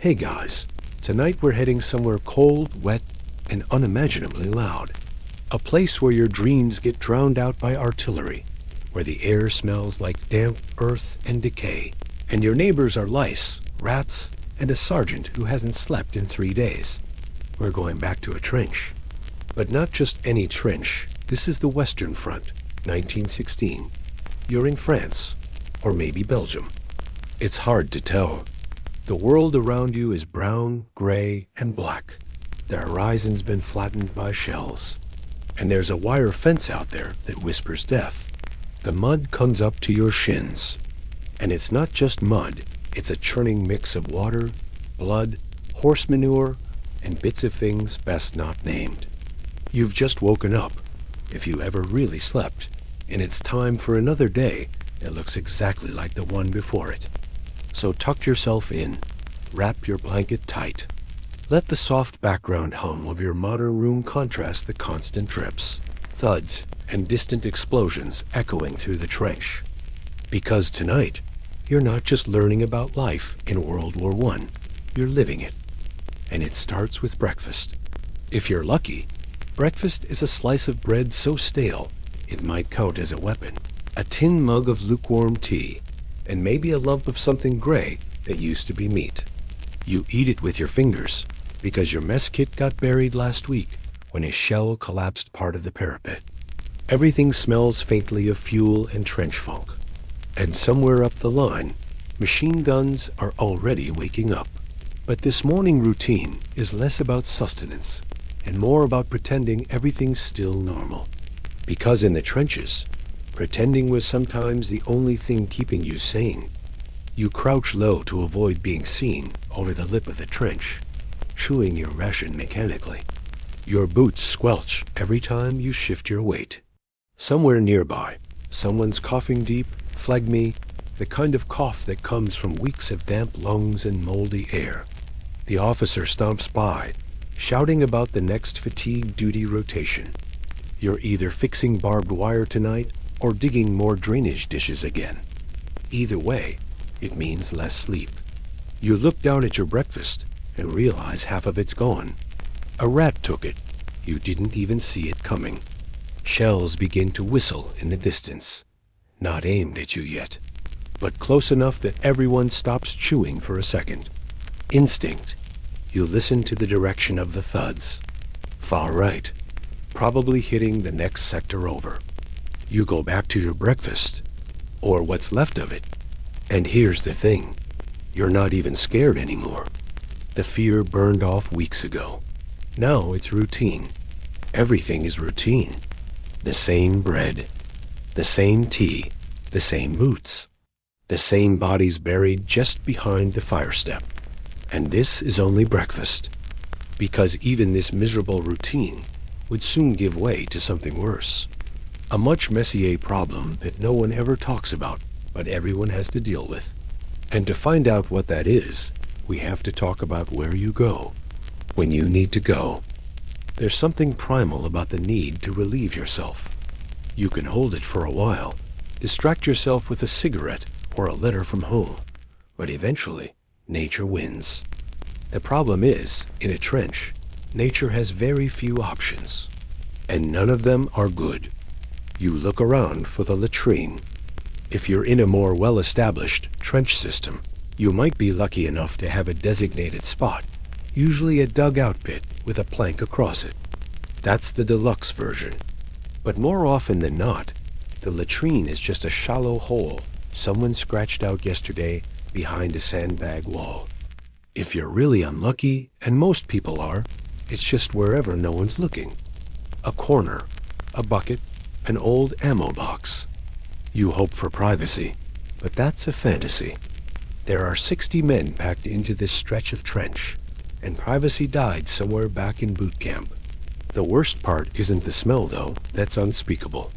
Hey guys, tonight we're heading somewhere cold, wet, and unimaginably loud. A place where your dreams get drowned out by artillery, where the air smells like damp earth and decay, and your neighbors are lice, rats, and a sergeant who hasn't slept in 3 days. We're going back to a trench. But not just any trench. This is the Western Front, 1916. You're in France, or maybe Belgium. It's hard to tell. The world around you is brown, gray, and black. The horizon's been flattened by shells. And there's a wire fence out there that whispers death. The mud comes up to your shins. And it's not just mud, it's a churning mix of water, blood, horse manure, and bits of things best not named. You've just woken up, if you ever really slept, and it's time for another day that looks exactly like the one before it. So tuck yourself in, wrap your blanket tight. Let the soft background hum of your modern room contrast the constant drips, thuds, and distant explosions echoing through the trench. Because tonight, you're not just learning about life in World War I, you're living it. And it starts with breakfast. If you're lucky, breakfast is a slice of bread so stale, it might count as a weapon, a tin mug of lukewarm tea, and maybe a lump of something gray that used to be meat. You eat it with your fingers, because your mess kit got buried last week when a shell collapsed part of the parapet. Everything smells faintly of fuel and trench funk. And somewhere up the line, machine guns are already waking up. But this morning routine is less about sustenance and more about pretending everything's still normal. Because in the trenches, pretending was sometimes the only thing keeping you sane. You crouch low to avoid being seen over the lip of the trench, chewing your ration mechanically. Your boots squelch every time you shift your weight. Somewhere nearby, someone's coughing deep, phlegmy, the kind of cough that comes from weeks of damp lungs and moldy air. The officer stomps by, shouting about the next fatigue duty rotation. You're either fixing barbed wire tonight or digging more drainage dishes again. Either way, it means less sleep. You look down at your breakfast and realize half of it's gone. A rat took it. You didn't even see it coming. Shells begin to whistle in the distance. Not aimed at you yet, but close enough that everyone stops chewing for a second. Instinct. You listen to the direction of the thuds. Far right, probably hitting the next sector over. You go back to your breakfast, or what's left of it. And here's the thing. You're not even scared anymore. The fear burned off weeks ago. Now it's routine. Everything is routine. The same bread, the same tea, the same boots, the same bodies buried just behind the fire step. And this is only breakfast. Because even this miserable routine would soon give way to something worse. A much messier problem that no one ever talks about, but everyone has to deal with. And to find out what that is, we have to talk about where you go when you need to go. There's something primal about the need to relieve yourself. You can hold it for a while, distract yourself with a cigarette or a letter from home, but eventually, nature wins. The problem is, in a trench, nature has very few options, and none of them are good. You look around for the latrine. If you're in a more well-established trench system, you might be lucky enough to have a designated spot, usually a dugout pit with a plank across it. That's the deluxe version. But more often than not, the latrine is just a shallow hole someone scratched out yesterday behind a sandbag wall. If you're really unlucky, and most people are, it's just wherever no one's looking. A corner, a bucket, an old ammo box. You hope for privacy, but that's a fantasy. There are 60 men packed into this stretch of trench, and privacy died somewhere back in boot camp. The worst part isn't the smell, though. That's unspeakable.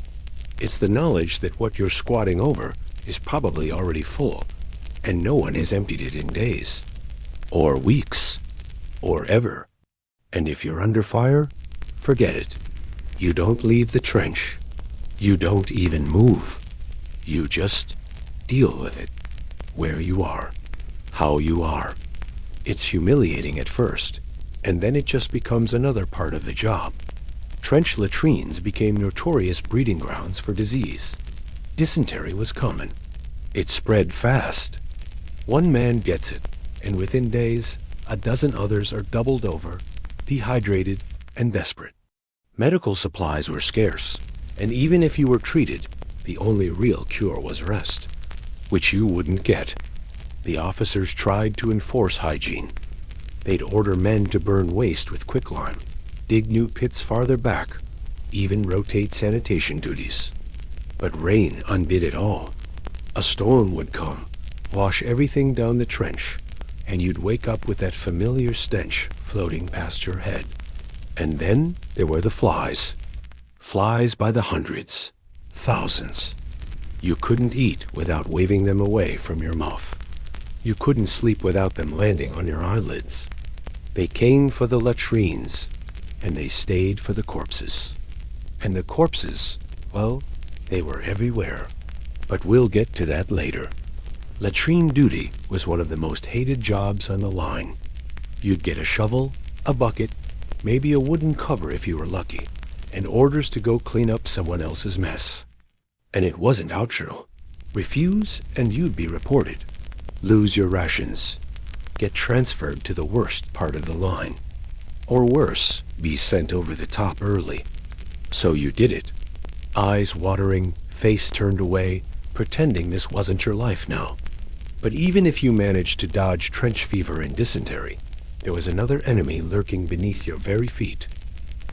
It's the knowledge that what you're squatting over is probably already full, and no one has emptied it in days, or weeks, or ever. And if you're under fire, forget it. You don't leave the trench. You don't even move. You just deal with it. Where you are, how you are. It's humiliating at first, and then it just becomes another part of the job. Trench latrines became notorious breeding grounds for disease. Dysentery was common. It spread fast. One man gets it, and within days, a dozen others are doubled over, dehydrated, and desperate. Medical supplies were scarce, and even if you were treated, the only real cure was rest, which you wouldn't get. The officers tried to enforce hygiene. They'd order men to burn waste with quicklime, dig new pits farther back, even rotate sanitation duties. But rain undid it all. A storm would come, wash everything down the trench, and you'd wake up with that familiar stench floating past your head. And then there were the flies. Flies by the hundreds, thousands. You couldn't eat without waving them away from your mouth. You couldn't sleep without them landing on your eyelids. They came for the latrines, and they stayed for the corpses. And the corpses, well, they were everywhere. But we'll get to that later. Latrine duty was one of the most hated jobs on the line. You'd get a shovel, a bucket, maybe a wooden cover if you were lucky, and orders to go clean up someone else's mess. And it wasn't optional. Refuse and you'd be reported. Lose your rations. Get transferred to the worst part of the line. Or worse, be sent over the top early. So you did it. Eyes watering, face turned away, pretending this wasn't your life now. But even if you managed to dodge trench fever and dysentery, there was another enemy lurking beneath your very feet.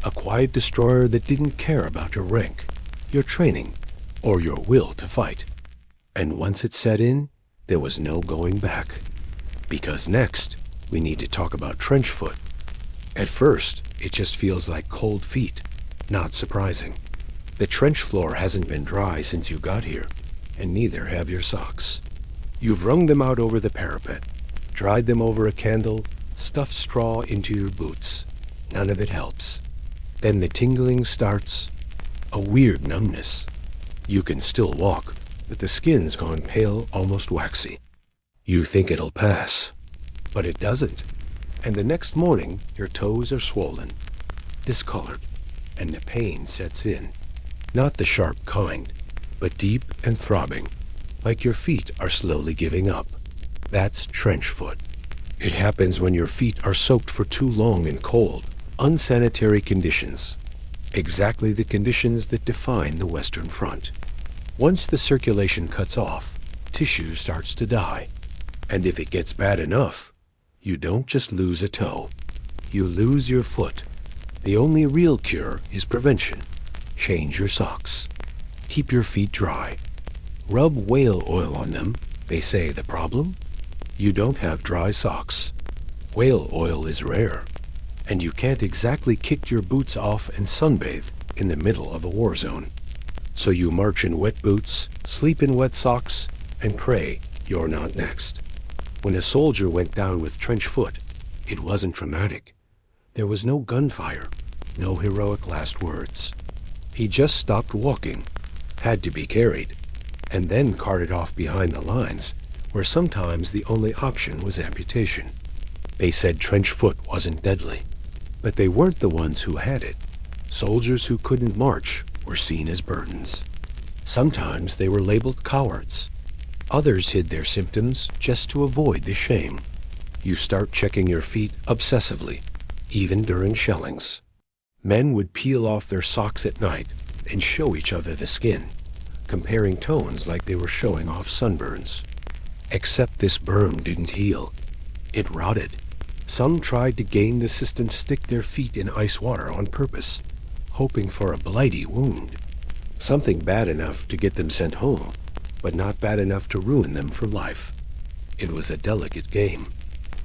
A quiet destroyer that didn't care about your rank, your training, or your will to fight. And once it set in, there was no going back. Because next, we need to talk about trench foot. At first, it just feels like cold feet. Not surprising. The trench floor hasn't been dry since you got here, and neither have your socks. You've wrung them out over the parapet, dried them over a candle, stuffed straw into your boots. None of it helps. Then the tingling starts, a weird numbness. You can still walk, but the skin's gone pale, almost waxy. You think it'll pass, but it doesn't. And the next morning, your toes are swollen, discolored, and the pain sets in. Not the sharp kind, but deep and throbbing, like your feet are slowly giving up. That's trench foot. It happens when your feet are soaked for too long in cold, unsanitary conditions. Exactly the conditions that define the Western Front. Once the circulation cuts off, tissue starts to die. And if it gets bad enough, you don't just lose a toe. You lose your foot. The only real cure is prevention. Change your socks. Keep your feet dry. Rub whale oil on them. They say the problem? You don't have dry socks. Whale oil is rare. And you can't exactly kick your boots off and sunbathe in the middle of a war zone. So you march in wet boots, sleep in wet socks, and pray you're not next. When a soldier went down with trench foot, it wasn't dramatic. There was no gunfire, no heroic last words. He just stopped walking, had to be carried, and then carted off behind the lines, where sometimes the only option was amputation. They said trench foot wasn't deadly, but they weren't the ones who had it. Soldiers who couldn't march were seen as burdens. Sometimes they were labeled cowards. Others hid their symptoms just to avoid the shame. You start checking your feet obsessively, even during shellings. Men would peel off their socks at night and show each other the skin, comparing tones like they were showing off sunburns. Except this burn didn't heal. It rotted. Some tried to gain the system to stick their feet in ice water on purpose, hoping for a blighty wound. Something bad enough to get them sent home, but not bad enough to ruin them for life. It was a delicate game.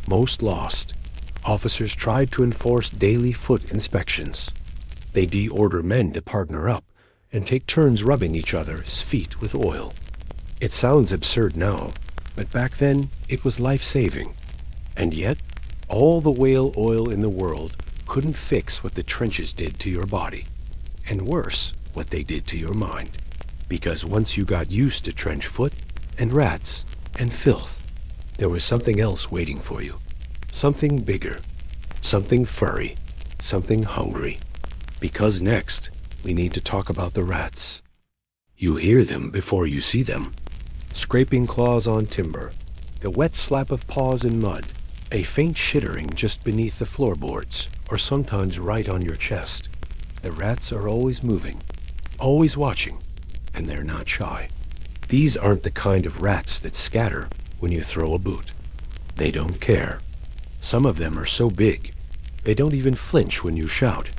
Most lost. Officers tried to enforce daily foot inspections. They de-order men to partner up and take turns rubbing each other's feet with oil. It sounds absurd now, but back then it was life-saving. And yet, all the whale oil in the world couldn't fix what the trenches did to your body. And worse, what they did to your mind. Because once you got used to trench foot and rats and filth, there was something else waiting for you. Something bigger, something furry, something hungry. Because next, we need to talk about the rats. You hear them before you see them. Scraping claws on timber, the wet slap of paws in mud, a faint shittering just beneath the floorboards, or sometimes right on your chest. The rats are always moving, always watching, and they're not shy. These aren't the kind of rats that scatter when you throw a boot. They don't care. Some of them are so big, they don't even flinch when you shout.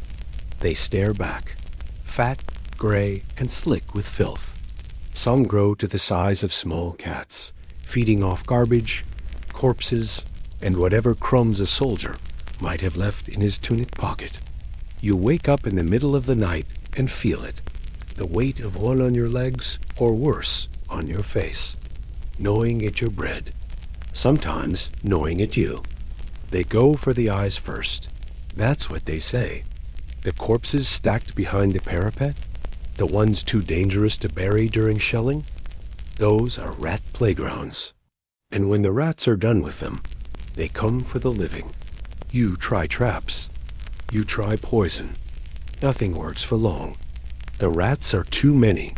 They stare back, fat, gray, and slick with filth. Some grow to the size of small cats, feeding off garbage, corpses, and whatever crumbs a soldier might have left in his tunic pocket. You wake up in the middle of the night and feel it, the weight of one on your legs, or worse, on your face, knowing it your bread, sometimes knowing it you. They go for the eyes first. That's what they say. The corpses stacked behind the parapet, the ones too dangerous to bury during shelling, those are rat playgrounds. And when the rats are done with them, they come for the living. You try traps. You try poison. Nothing works for long. The rats are too many,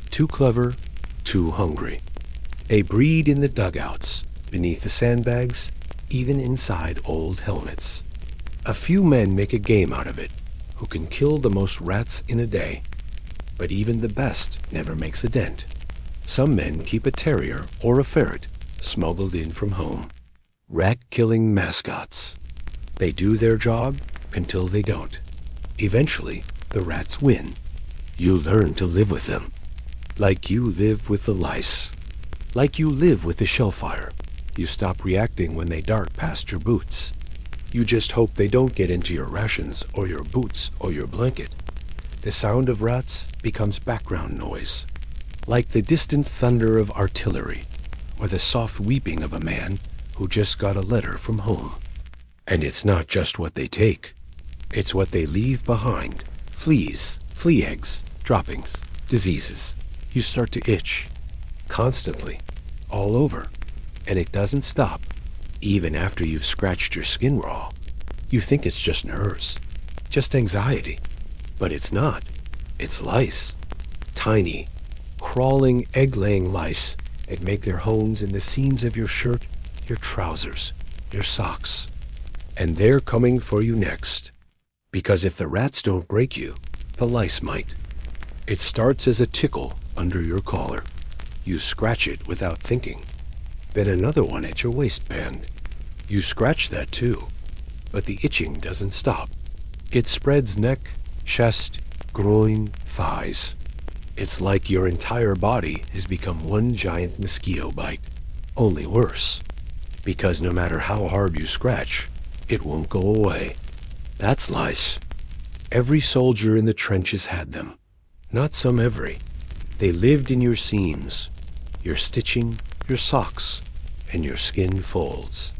too clever, too hungry. They breed in the dugouts, beneath the sandbags, even inside old helmets. A few men make a game out of it, who can kill the most rats in a day. But even the best never makes a dent. Some men keep a terrier or a ferret smuggled in from home. Rat-killing mascots. They do their job until they don't. Eventually, the rats win. You learn to live with them. Like you live with the lice. Like you live with the shellfire. You stop reacting when they dart past your boots. You just hope they don't get into your rations or your boots or your blanket. The sound of rats becomes background noise, like the distant thunder of artillery or the soft weeping of a man who just got a letter from home. And it's not just what they take. It's what they leave behind. Fleas, flea eggs, droppings, diseases. You start to itch. Constantly. All over. And it doesn't stop. Even after you've scratched your skin raw. You think it's just nerves. Just anxiety. But it's not. It's lice. Tiny, crawling, egg-laying lice that make their homes in the seams of your shirt, your trousers, your socks. And they're coming for you next. Because if the rats don't break you, the lice might. It starts as a tickle under your collar. You scratch it without thinking. Then another one at your waistband. You scratch that too. But the itching doesn't stop. It spreads neck, chest, groin, thighs. It's like your entire body has become one giant mosquito bite. Only worse. Because no matter how hard you scratch, it won't go away. That's lice. Every soldier in the trenches had them. Not some every. They lived in your seams, your stitching, your socks, and your skin folds.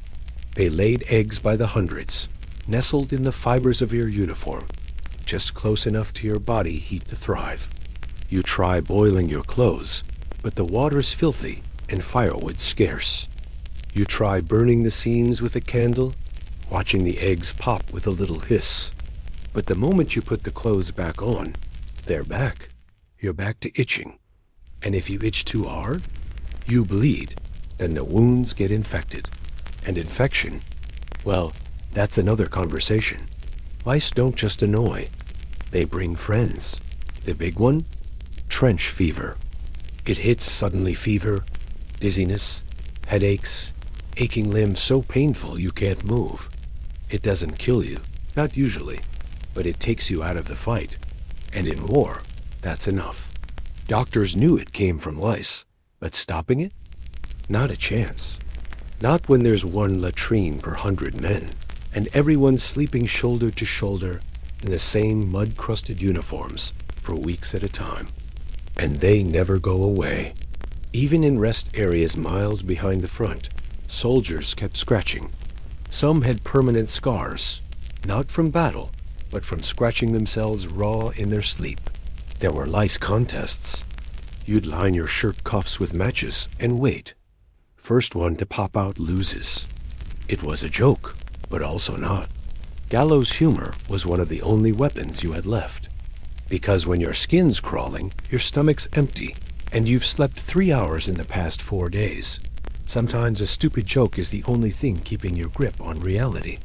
They laid eggs by the hundreds, nestled in the fibers of your uniform, just close enough to your body heat to thrive. You try boiling your clothes, but the water's filthy and firewood scarce. You try burning the seams with a candle, watching the eggs pop with a little hiss. But the moment you put the clothes back on, they're back. You're back to itching. And if you itch too hard, you bleed. Then the wounds get infected. And infection, well, that's another conversation. Lice don't just annoy. They bring friends. The big one? Trench fever. It hits suddenly fever, dizziness, headaches, aching limbs so painful you can't move. It doesn't kill you, not usually, but it takes you out of the fight. And in war, that's enough. Doctors knew it came from lice, but stopping it? Not a chance. Not when there's one latrine per 100 men, and everyone's sleeping shoulder to shoulder in the same mud-crusted uniforms for weeks at a time. And they never go away. Even in rest areas miles behind the front, soldiers kept scratching. Some had permanent scars, not from battle, but from scratching themselves raw in their sleep. There were lice contests. You'd line your shirt cuffs with matches and wait. First one to pop out loses. It was a joke. but also not. Gallows humor was one of the only weapons you had left. Because when your skin's crawling, your stomach's empty, and you've slept 3 hours in the past 4 days. Sometimes a stupid joke is the only thing keeping your grip on reality.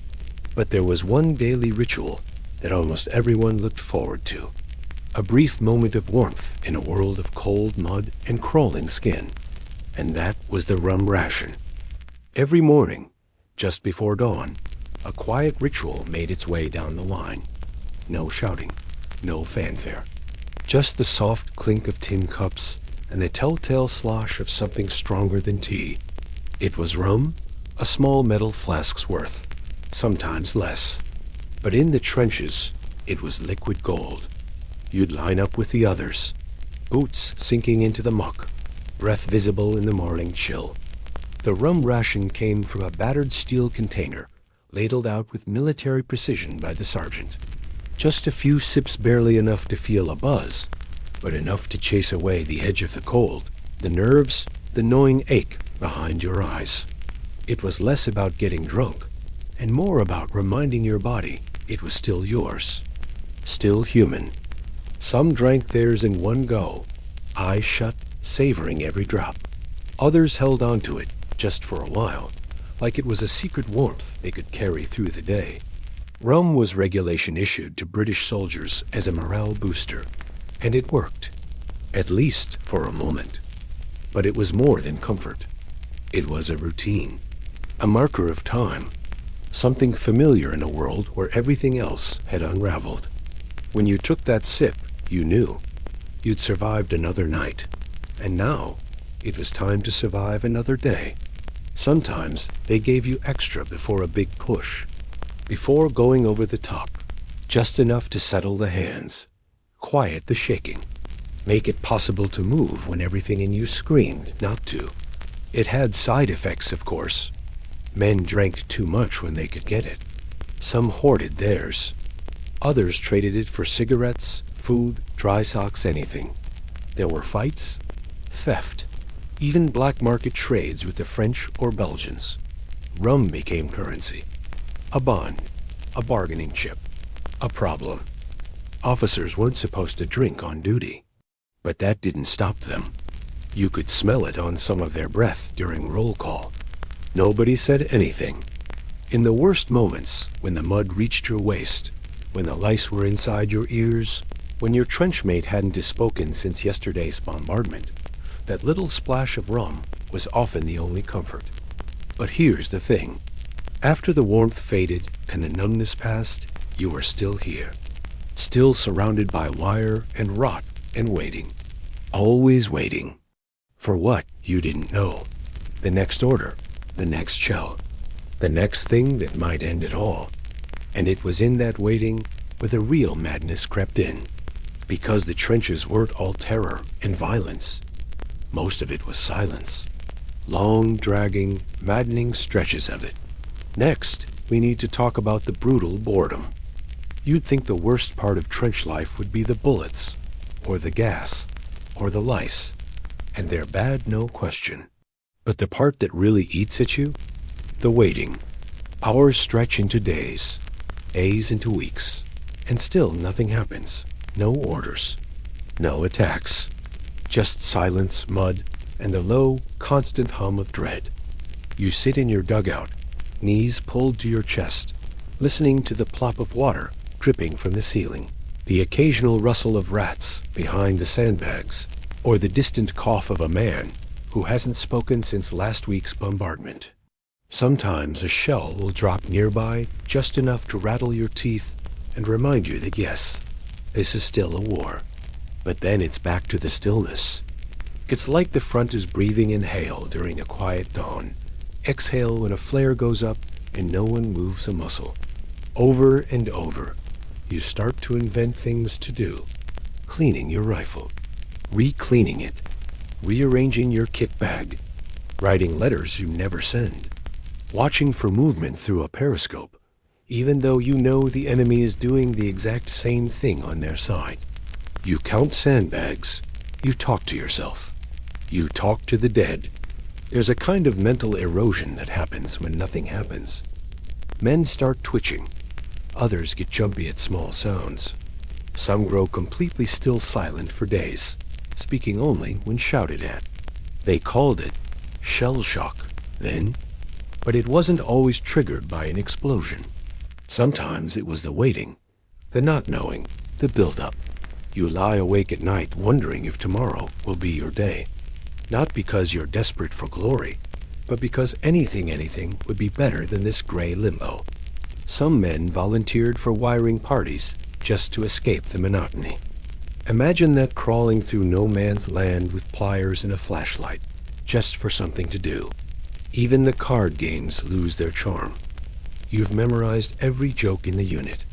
But there was one daily ritual that almost everyone looked forward to. A brief moment of warmth in a world of cold mud and crawling skin. And that was the rum ration. Every morning, just before dawn, a quiet ritual made its way down the line. No shouting, no fanfare. Just the soft clink of tin cups and the telltale slosh of something stronger than tea. It was rum, a small metal flask's worth, sometimes less. But in the trenches, it was liquid gold. You'd line up with the others, boots sinking into the muck, breath visible in the morning chill. The rum ration came from a battered steel container, ladled out with military precision by the sergeant. Just a few sips, barely enough to feel a buzz, but enough to chase away the edge of the cold, the nerves, the gnawing ache behind your eyes. It was less about getting drunk, and more about reminding your body it was still yours, still human. Some drank theirs in one go, eyes shut, savoring every drop. Others held on to it just for a while, like it was a secret warmth they could carry through the day. Rum was regulation issued to British soldiers as a morale booster, and it worked, at least for a moment. But it was more than comfort. It was a routine, a marker of time, something familiar in a world where everything else had unraveled. When you took that sip, you knew you'd survived another night, and now it was time to survive another day. Sometimes they gave you extra before a big push, before going over the top, just enough to settle the hands, quiet the shaking, make it possible to move when everything in you screamed not to. It had side effects, of course. Men drank too much when they could get it. Some hoarded theirs. Others traded it for cigarettes, food, dry socks, anything. There were fights, theft, even black market trades with the French or Belgians. Rum became currency. A bond, a bargaining chip, a problem. Officers weren't supposed to drink on duty, but that didn't stop them. You could smell it on some of their breath during roll call. Nobody said anything. In the worst moments, when the mud reached your waist, when the lice were inside your ears, when your trenchmate hadn't spoken since yesterday's bombardment, that little splash of rum was often the only comfort. But here's the thing. After the warmth faded and the numbness passed, you were still here. Still surrounded by wire and rot and waiting. Always waiting. For what, you didn't know. The next order, the next shell, the next thing that might end it all. And it was in that waiting where the real madness crept in. Because the trenches weren't all terror and violence. Most of it was silence. Long, dragging, maddening stretches of it. Next, we need to talk about the brutal boredom. You'd think the worst part of trench life would be the bullets, or the gas, or the lice. And they're bad, no question. But the part that really eats at you? The waiting. Hours stretch into days, days into weeks, and still nothing happens. No orders. No attacks. Just silence, mud, and the low, constant hum of dread. You sit in your dugout, knees pulled to your chest, listening to the plop of water dripping from the ceiling, the occasional rustle of rats behind the sandbags, or the distant cough of a man who hasn't spoken since last week's bombardment. Sometimes a shell will drop nearby just enough to rattle your teeth and remind you that yes, this is still a war. But then it's back to the stillness. It's like the front is breathing inhale during a quiet dawn, exhale when a flare goes up and no one moves a muscle. Over and over, you start to invent things to do. Cleaning your rifle, re-cleaning it, rearranging your kit bag, writing letters you never send, watching for movement through a periscope, even though you know the enemy is doing the exact same thing on their side. You count sandbags. You talk to yourself. You talk to the dead. There's a kind of mental erosion that happens when nothing happens. Men start twitching. Others get jumpy at small sounds. Some grow completely still silent for days, speaking only when shouted at. They called it shell shock then, but it wasn't always triggered by an explosion. Sometimes it was the waiting, the not knowing, the build-up. You lie awake at night wondering if tomorrow will be your day. Not because you're desperate for glory, but because anything would be better than this gray limbo. Some men volunteered for wiring parties just to escape the monotony. Imagine that, crawling through no man's land with pliers and a flashlight, just for something to do. Even the card games lose their charm. You've memorized every joke in the unit,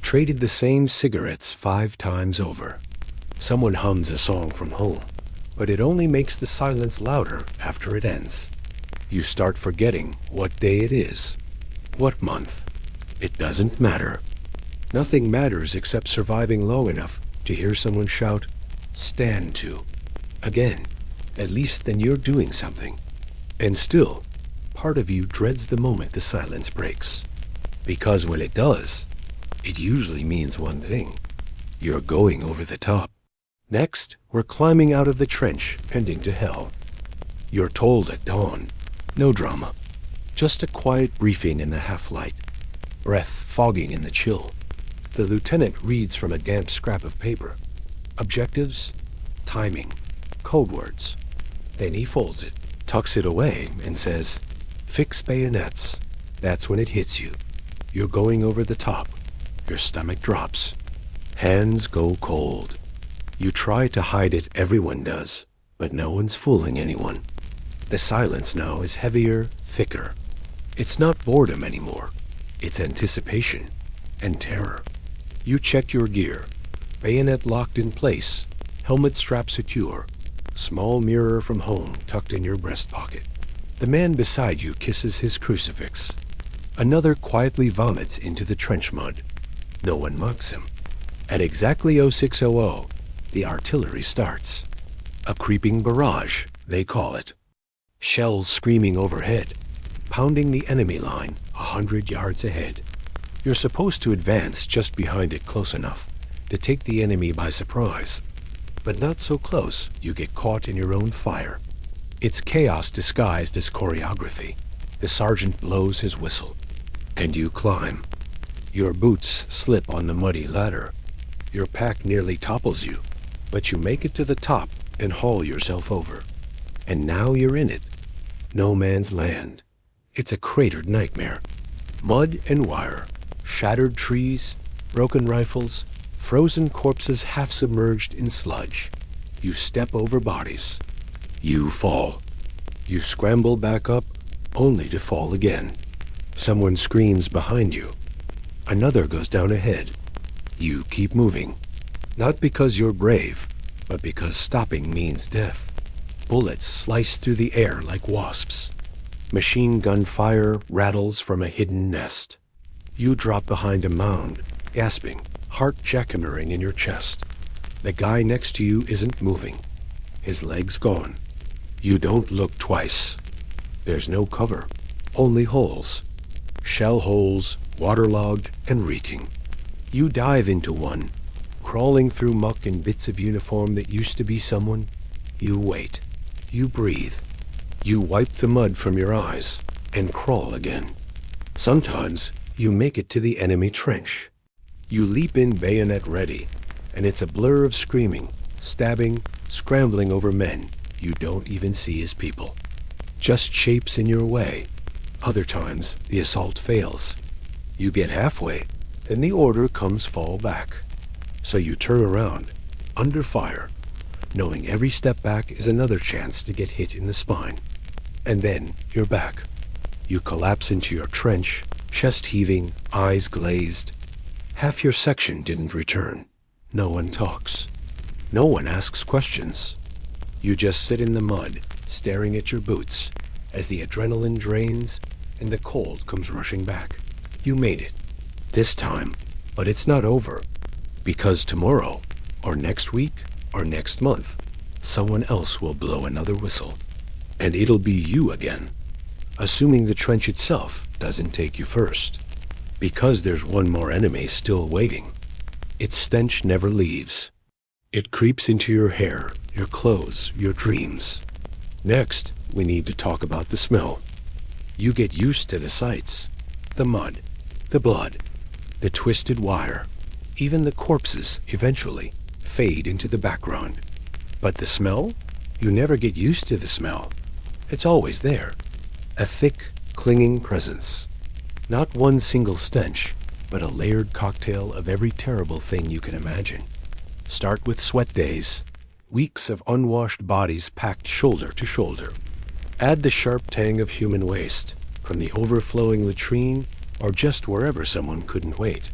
traded the same cigarettes 5 times over. Someone hums a song from home, but it only makes the silence louder after it ends. You start forgetting what day it is, what month. It doesn't matter. Nothing matters except surviving long enough to hear someone shout, "Stand to." Again, at least then you're doing something. And still, part of you dreads the moment the silence breaks. Because when it does, it usually means one thing. You're going over the top. Next, we're climbing out of the trench, heading to hell. You're told at dawn, no drama. Just a quiet briefing in the half-light. Breath fogging in the chill. The lieutenant reads from a damp scrap of paper. Objectives, timing, code words. Then he folds it, tucks it away, and says, "Fix bayonets." That's when it hits you. You're going over the top. Your stomach drops. Hands go cold. You try to hide it, everyone does, but no one's fooling anyone. The silence now is heavier, thicker. It's not boredom anymore. It's anticipation and terror. You check your gear. Bayonet locked in place. Helmet strap secure. Small mirror from home tucked in your breast pocket. The man beside you kisses his crucifix. Another quietly vomits into the trench mud. No one mocks him. At exactly 0600, the artillery starts. A creeping barrage, they call it. Shells screaming overhead, pounding the enemy line 100 yards ahead. You're supposed to advance just behind it close enough to take the enemy by surprise. But not so close, you get caught in your own fire. It's chaos disguised as choreography. The sergeant blows his whistle, and you climb. Your boots slip on the muddy ladder. Your pack nearly topples you, but you make it to the top and haul yourself over. And now you're in it. No man's land. It's a cratered nightmare. Mud and wire, shattered trees, broken rifles, frozen corpses half submerged in sludge. You step over bodies. You fall. You scramble back up, only to fall again. Someone screams behind you. Another goes down ahead. You keep moving. Not because you're brave, but because stopping means death. Bullets slice through the air like wasps. Machine gun fire rattles from a hidden nest. You drop behind a mound, gasping, heart jackhammering in your chest. The guy next to you isn't moving. His leg's gone. You don't look twice. There's no cover, only holes. Shell holes, waterlogged and reeking. You dive into one, crawling through muck and bits of uniform that used to be someone. You wait. You breathe. You wipe the mud from your eyes and crawl again. Sometimes you make it to the enemy trench. You leap in bayonet ready, and it's a blur of screaming, stabbing, scrambling over men you don't even see as people. Just shapes in your way. Other times the assault fails. You get halfway, then the order comes fall back. So you turn around, under fire, knowing every step back is another chance to get hit in the spine. And then you're back. You collapse into your trench, chest heaving, eyes glazed. Half your section didn't return. No one talks. No one asks questions. You just sit in the mud, staring at your boots, as the adrenaline drains and the cold comes rushing back. You made it. This time. But it's not over. Because tomorrow, or next week, or next month, someone else will blow another whistle. And it'll be you again. Assuming the trench itself doesn't take you first. Because there's one more enemy still waiting. Its stench never leaves. It creeps into your hair, your clothes, your dreams. Next, we need to talk about the smell. You get used to the sights, the mud, the blood, the twisted wire. Even the corpses eventually fade into the background. But the smell? You never get used to the smell. It's always there. A thick, clinging presence. Not one single stench, but a layered cocktail of every terrible thing you can imagine. Start with sweat days, weeks of unwashed bodies packed shoulder to shoulder. Add the sharp tang of human waste, from the overflowing latrine or just wherever someone couldn't wait.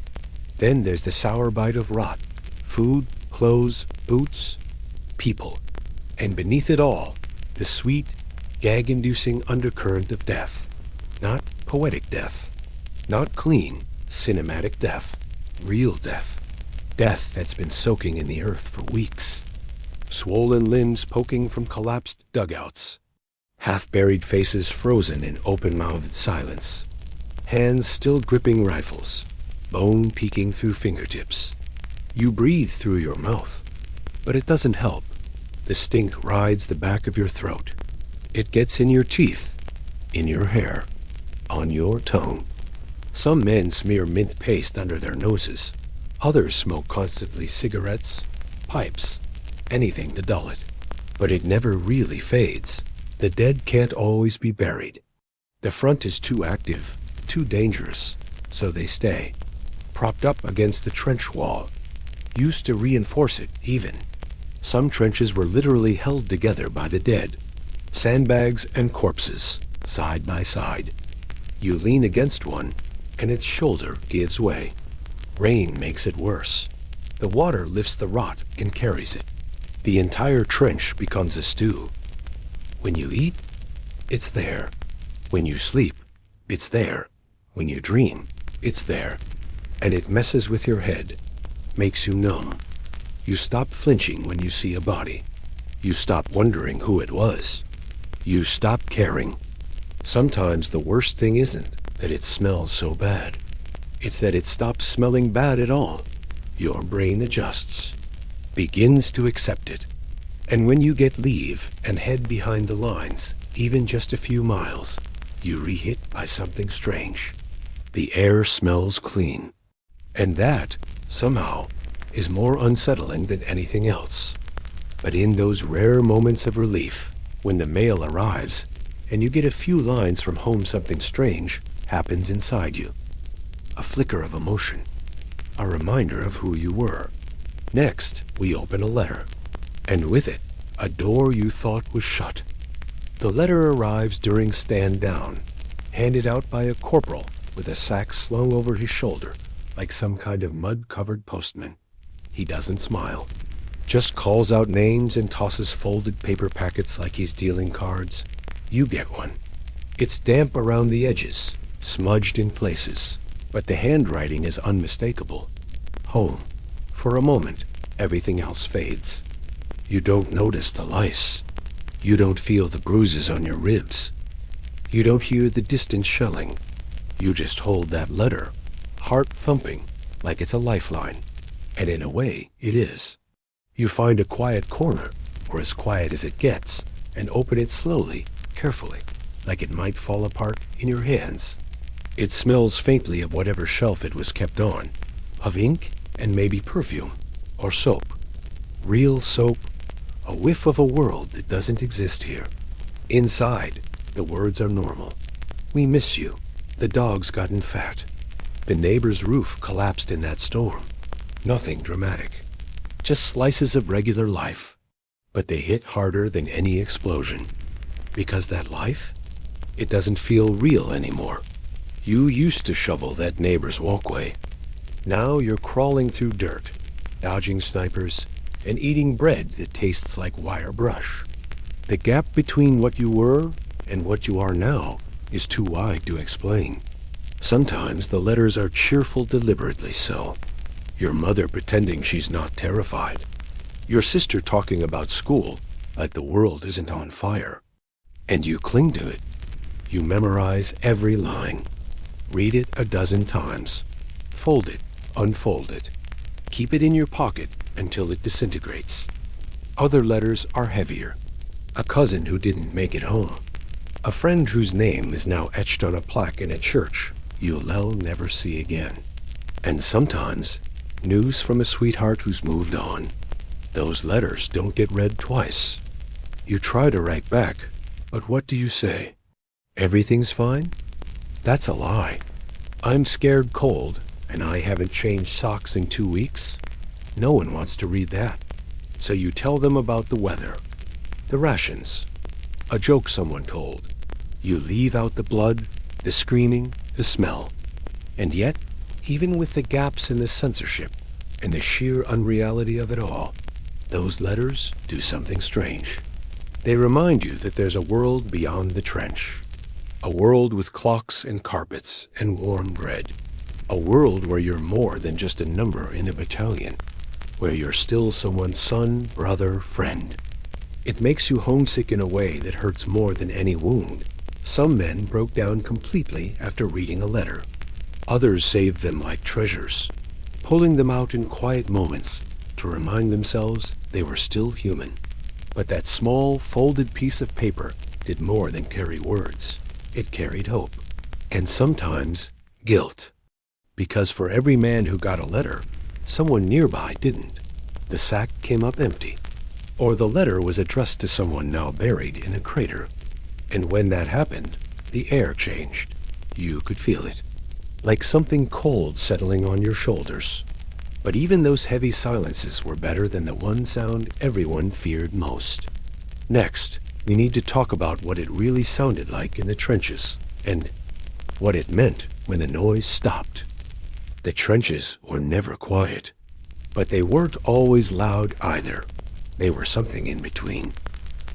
Then there's the sour bite of rot, food, clothes, boots, people. And beneath it all, the sweet, gag-inducing undercurrent of death. Not poetic death. Not clean, cinematic death. Real death. Death that's been soaking in the earth for weeks. Swollen limbs poking from collapsed dugouts. Half-buried faces frozen in open-mouthed silence. Hands still gripping rifles. Bone peeking through fingertips. You breathe through your mouth, but it doesn't help. The stink rides the back of your throat. It gets in your teeth, in your hair, on your tongue. Some men smear mint paste under their noses. Others smoke constantly cigarettes, pipes, anything to dull it. But it never really fades. The dead can't always be buried. The front is too active, too dangerous, so they stay, propped up against the trench wall, used to reinforce it even. Some trenches were literally held together by the dead, sandbags and corpses, side by side. You lean against one, and its shoulder gives way. Rain makes it worse. The water lifts the rot and carries it. The entire trench becomes a stew. When you eat, it's there. When you sleep, it's there. When you dream, it's there. And it messes with your head, makes you numb. You stop flinching when you see a body. You stop wondering who it was. You stop caring. Sometimes the worst thing isn't that it smells so bad. It's that it stops smelling bad at all. Your brain adjusts, begins to accept it. And when you get leave and head behind the lines, even just a few miles, you re-hit by something strange. The air smells clean. And that, somehow, is more unsettling than anything else. But in those rare moments of relief, when the mail arrives, and you get a few lines from home, something strange happens inside you. A flicker of emotion. A reminder of who you were. Next, we open a letter. And with it, a door you thought was shut. The letter arrives during stand down, handed out by a corporal with a sack slung over his shoulder, like some kind of mud-covered postman. He doesn't smile, just calls out names and tosses folded paper packets like he's dealing cards. You get one. It's damp around the edges, smudged in places, but the handwriting is unmistakable. Home. For a moment, everything else fades. You don't notice the lice. You don't feel the bruises on your ribs. You don't hear the distant shelling. You just hold that letter, heart thumping, like it's a lifeline. And in a way, it is. You find a quiet corner, or as quiet as it gets, and open it slowly, carefully, like it might fall apart in your hands. It smells faintly of whatever shelf it was kept on, of ink and maybe perfume, or soap. Real soap, a whiff of a world that doesn't exist here. Inside, the words are normal. We miss you. The dog's gotten fat. The neighbor's roof collapsed in that storm. Nothing dramatic. Just slices of regular life. But they hit harder than any explosion. Because that life, it doesn't feel real anymore. You used to shovel that neighbor's walkway. Now you're crawling through dirt, dodging snipers, and eating bread that tastes like wire brush. The gap between what you were and what you are now is too wide to explain. Sometimes the letters are cheerful deliberately so. Your mother pretending she's not terrified. Your sister talking about school like the world isn't on fire. And you cling to it. You memorize every line. Read it a dozen times. Fold it, unfold it. Keep it in your pocket until it disintegrates. Other letters are heavier. A cousin who didn't make it home. A friend whose name is now etched on a plaque in a church you'll never see again. And sometimes, news from a sweetheart who's moved on. Those letters don't get read twice. You try to write back, but what do you say? Everything's fine? That's a lie. I'm scared cold, and I haven't changed socks in 2 weeks. No one wants to read that. So you tell them about the weather, the rations, a joke someone told. You leave out the blood, the screaming, the smell. And yet, even with the gaps in the censorship and the sheer unreality of it all, those letters do something strange. They remind you that there's a world beyond the trench. A world with clocks and carpets and warm bread. A world where you're more than just a number in a battalion. Where you're still someone's son, brother, friend. It makes you homesick in a way that hurts more than any wound. Some men broke down completely after reading a letter. Others saved them like treasures, pulling them out in quiet moments to remind themselves they were still human. But that small, folded piece of paper did more than carry words. It carried hope. And sometimes guilt. Because for every man who got a letter, someone nearby didn't. The sack came up empty. Or the letter was addressed to someone now buried in a crater. And when that happened, the air changed. You could feel it. Like something cold settling on your shoulders. But even those heavy silences were better than the one sound everyone feared most. Next, we need to talk about what it really sounded like in the trenches, and what it meant when the noise stopped. The trenches were never quiet, but they weren't always loud either. They were something in between.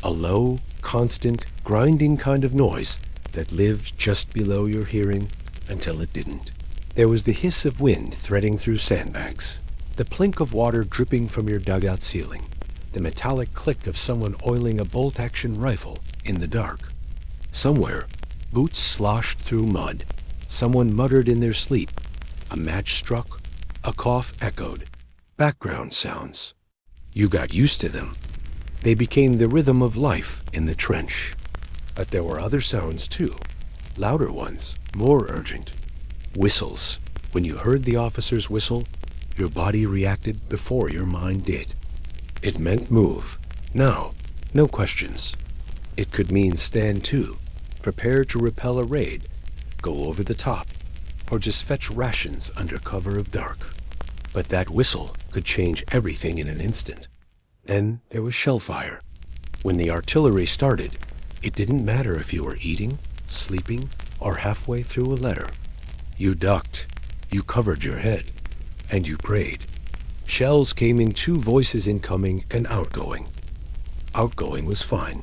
A low, constant, grinding kind of noise that lived just below your hearing until it didn't. There was the hiss of wind threading through sandbags, the plink of water dripping from your dugout ceiling, the metallic click of someone oiling a bolt-action rifle in the dark. Somewhere, boots sloshed through mud. Someone muttered in their sleep. A match struck. A cough echoed. Background sounds. You got used to them. They became the rhythm of life in the trench. But there were other sounds too. Louder ones, more urgent. Whistles. When you heard the officer's whistle, your body reacted before your mind did. It meant move. Now, no questions. It could mean stand to, prepare to repel a raid, go over the top, or just fetch rations under cover of dark. But that whistle could change everything in an instant. Then there was shell fire. When the artillery started, it didn't matter if you were eating, sleeping, or halfway through a letter. You ducked, you covered your head, and you prayed. Shells came in two voices, incoming and outgoing. Outgoing was fine,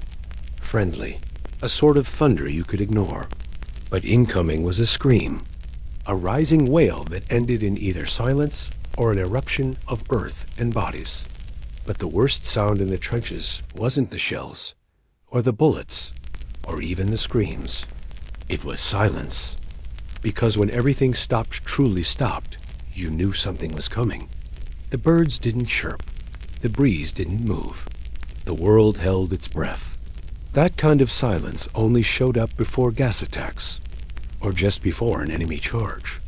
friendly, a sort of thunder you could ignore. But incoming was a scream, a rising wail that ended in either silence or an eruption of earth and bodies. But the worst sound in the trenches wasn't the shells, or the bullets, or even the screams. It was silence. Because when everything stopped, truly stopped, you knew something was coming. The birds didn't chirp. The breeze didn't move. The world held its breath. That kind of silence only showed up before gas attacks, or just before an enemy charge.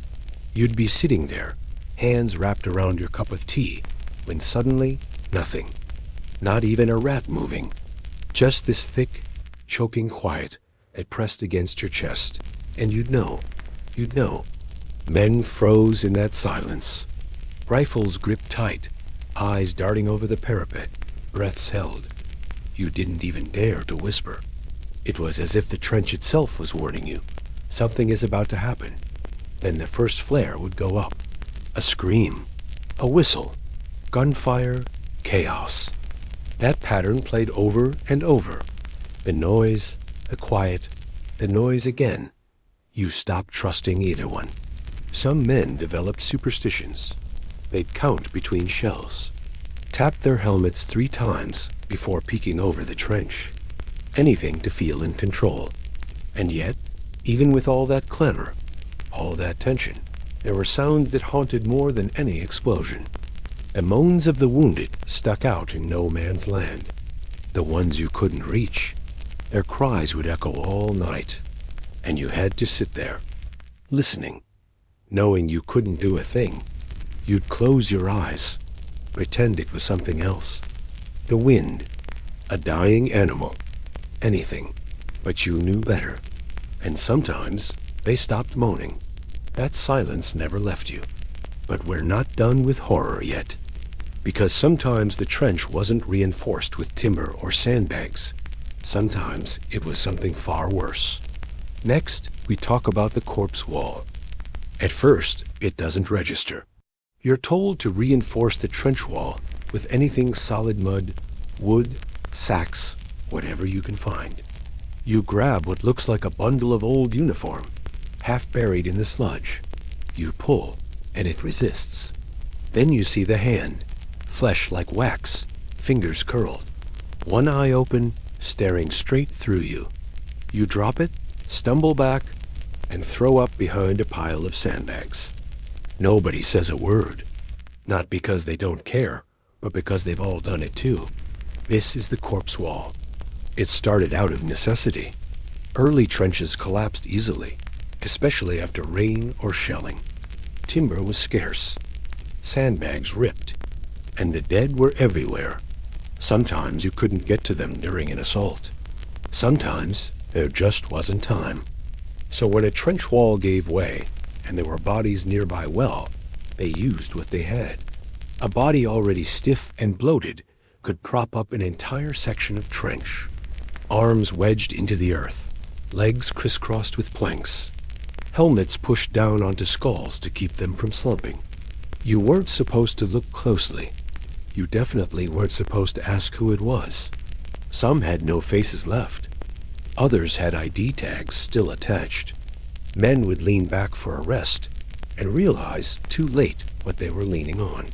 You'd be sitting there, hands wrapped around your cup of tea, when suddenly, nothing. Not even a rat moving. Just this thick, choking quiet that pressed against your chest. And you'd know. Men froze in that silence. Rifles gripped tight, eyes darting over the parapet, breaths held. You didn't even dare to whisper. It was as if the trench itself was warning you. Something is about to happen. Then the first flare would go up. A scream. A whistle. Gunfire. Chaos. That pattern played over and over. The noise, the quiet, the noise again. You stopped trusting either one. Some men developed superstitions. They'd count between shells. Tap their helmets 3 times before peeking over the trench. Anything to feel in control. And yet, even with all that clamor, All that tension. There were sounds that haunted more than any explosion. The moans of the wounded stuck out in no man's land. The ones you couldn't reach. Their cries would echo all night. And you had to sit there, listening, knowing you couldn't do a thing. You'd close your eyes, pretend it was something else. The wind, a dying animal, anything. But you knew better. And sometimes they stopped moaning. That silence never left you. But we're not done with horror yet. Because sometimes the trench wasn't reinforced with timber or sandbags. Sometimes it was something far worse. Next, we talk about the corpse wall. At first, it doesn't register. You're told to reinforce the trench wall with anything solid mud, wood, sacks, whatever you can find. You grab what looks like a bundle of old uniform, half buried in the sludge. You pull, and it resists. Then you see the hand, flesh like wax, fingers curled, one eye open, staring straight through you. You drop it, stumble back, and throw up behind a pile of sandbags. Nobody says a word. Not because they don't care, but because they've all done it too. This is the corpse wall. It started out of necessity. Early trenches collapsed easily, especially after rain or shelling. Timber was scarce. Sandbags ripped, and the dead were everywhere. Sometimes you couldn't get to them during an assault. Sometimes there just wasn't time. So when a trench wall gave way, and there were bodies nearby well, they used what they had. A body already stiff and bloated could prop up an entire section of trench. Arms wedged into the earth, legs crisscrossed with planks, helmets pushed down onto skulls to keep them from slumping. You weren't supposed to look closely. You definitely weren't supposed to ask who it was. Some had no faces left. Others had ID tags still attached. Men would lean back for a rest and realize too late what they were leaning on.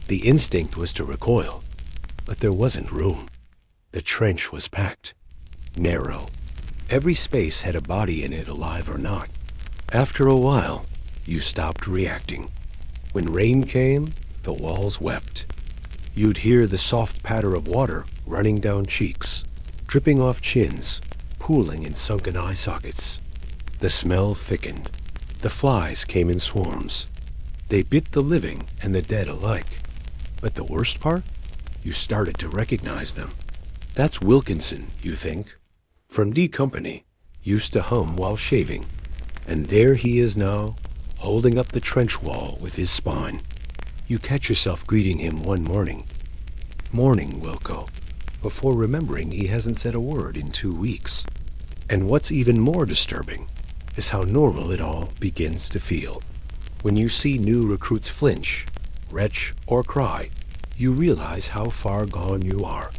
The instinct was to recoil, but there wasn't room. The trench was packed, narrow. Every space had a body in it, alive or not. After a while, you stopped reacting. When rain came, the walls wept. You'd hear the soft patter of water running down cheeks, dripping off chins, pooling in sunken eye sockets. The smell thickened. The flies came in swarms. They bit the living and the dead alike. But the worst part? You started to recognize them. That's Wilkinson, you think. From D Company, used to hum while shaving. And there he is now, holding up the trench wall with his spine. You catch yourself greeting him one morning. Morning, Wilco, before remembering he hasn't said a word in 2 weeks. And what's even more disturbing is how normal it all begins to feel. When you see new recruits flinch, retch, or cry, you realize how far gone you are,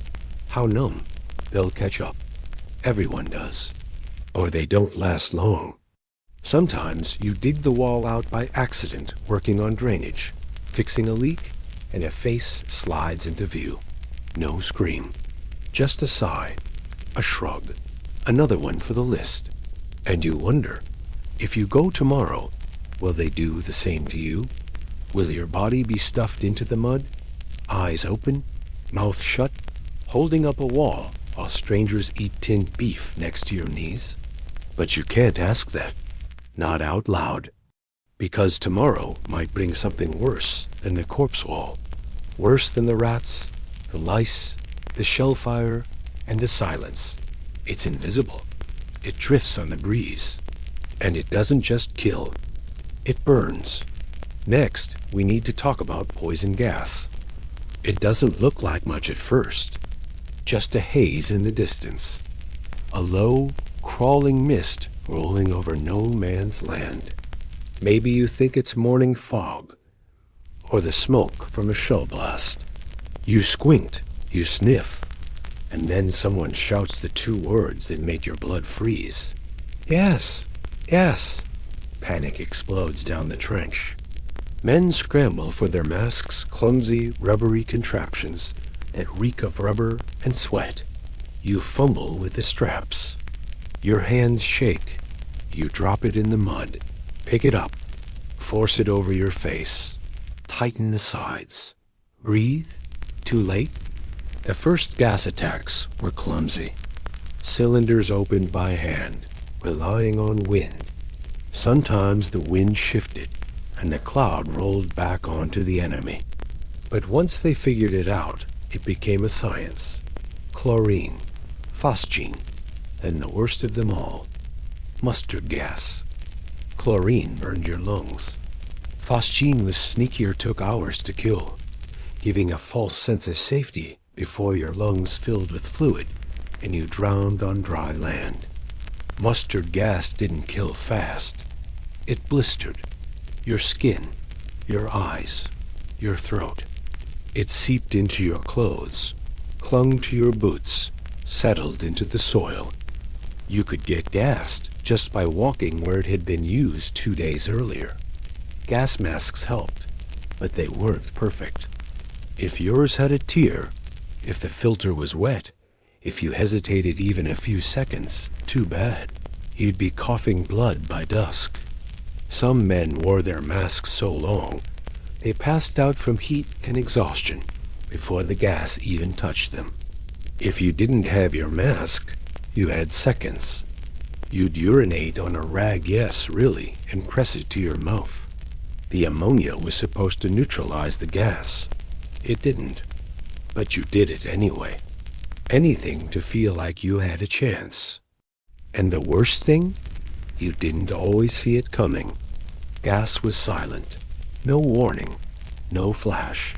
how numb. They'll catch up. Everyone does. Or they don't last long. Sometimes you dig the wall out by accident working on drainage, fixing a leak, and a face slides into view. No scream. Just a sigh, a shrug, another one for the list. And you wonder, if you go tomorrow, will they do the same to you? Will your body be stuffed into the mud, eyes open, mouth shut, holding up a wall while strangers eat tinned beef next to your knees? But you can't ask that. Not out loud. Because tomorrow might bring something worse than the corpse wall. Worse than the rats, the lice, the shellfire, and the silence. It's invisible. It drifts on the breeze. And it doesn't just kill. It burns. Next, we need to talk about poison gas. It doesn't look like much at first. Just a haze in the distance. A low, crawling mist rolling over no man's land. Maybe you think it's morning fog, or the smoke from a shell blast. You squint, you sniff, and then someone shouts the 2 words that make your blood freeze. Yes, yes. Panic explodes down the trench. Men scramble for their masks, clumsy, rubbery contraptions that reek of rubber and sweat. You fumble with the straps. Your hands shake. You drop it in the mud, Pick it up. Force it over your face. Tighten the sides. Breathe. Too late. The first gas attacks were clumsy. Cylinders opened by hand, relying on wind. Sometimes the wind shifted, and the cloud rolled back onto the enemy. But once they figured it out, it became a science. Chlorine, phosgene, and the worst of them all, mustard gas. Chlorine burned your lungs. Phosgene was sneakier, took hours to kill, giving a false sense of safety before your lungs filled with fluid and you drowned on dry land. Mustard gas didn't kill fast. It blistered your skin, your eyes, your throat. It seeped into your clothes, clung to your boots, settled into the soil. You could get gassed just by walking where it had been used 2 days earlier. Gas masks helped, but they weren't perfect. If yours had a tear, if the filter was wet, if you hesitated even a few seconds, too bad. You'd be coughing blood by dusk. Some men wore their masks so long, they passed out from heat and exhaustion before the gas even touched them. If you didn't have your mask, you had seconds. You'd urinate on a rag, yes, really, and press it to your mouth. The ammonia was supposed to neutralize the gas. It didn't, but you did it anyway. Anything to feel like you had a chance. And the worst thing? You didn't always see it coming. Gas was silent. No warning. No flash.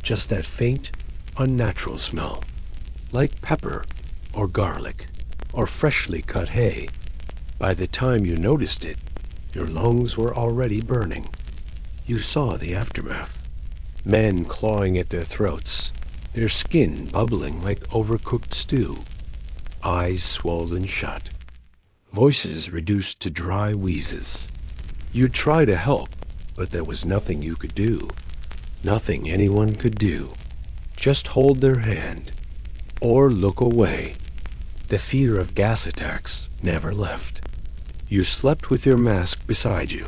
Just that faint, unnatural smell. Like pepper, or garlic, or freshly cut hay. By the time you noticed it, your lungs were already burning. You saw the aftermath. Men clawing at their throats, their skin bubbling like overcooked stew. Eyes swollen shut. Voices reduced to dry wheezes. You'd try to help, but there was nothing you could do. Nothing anyone could do. Just hold their hand. Or look away. The fear of gas attacks never left. You slept with your mask beside you.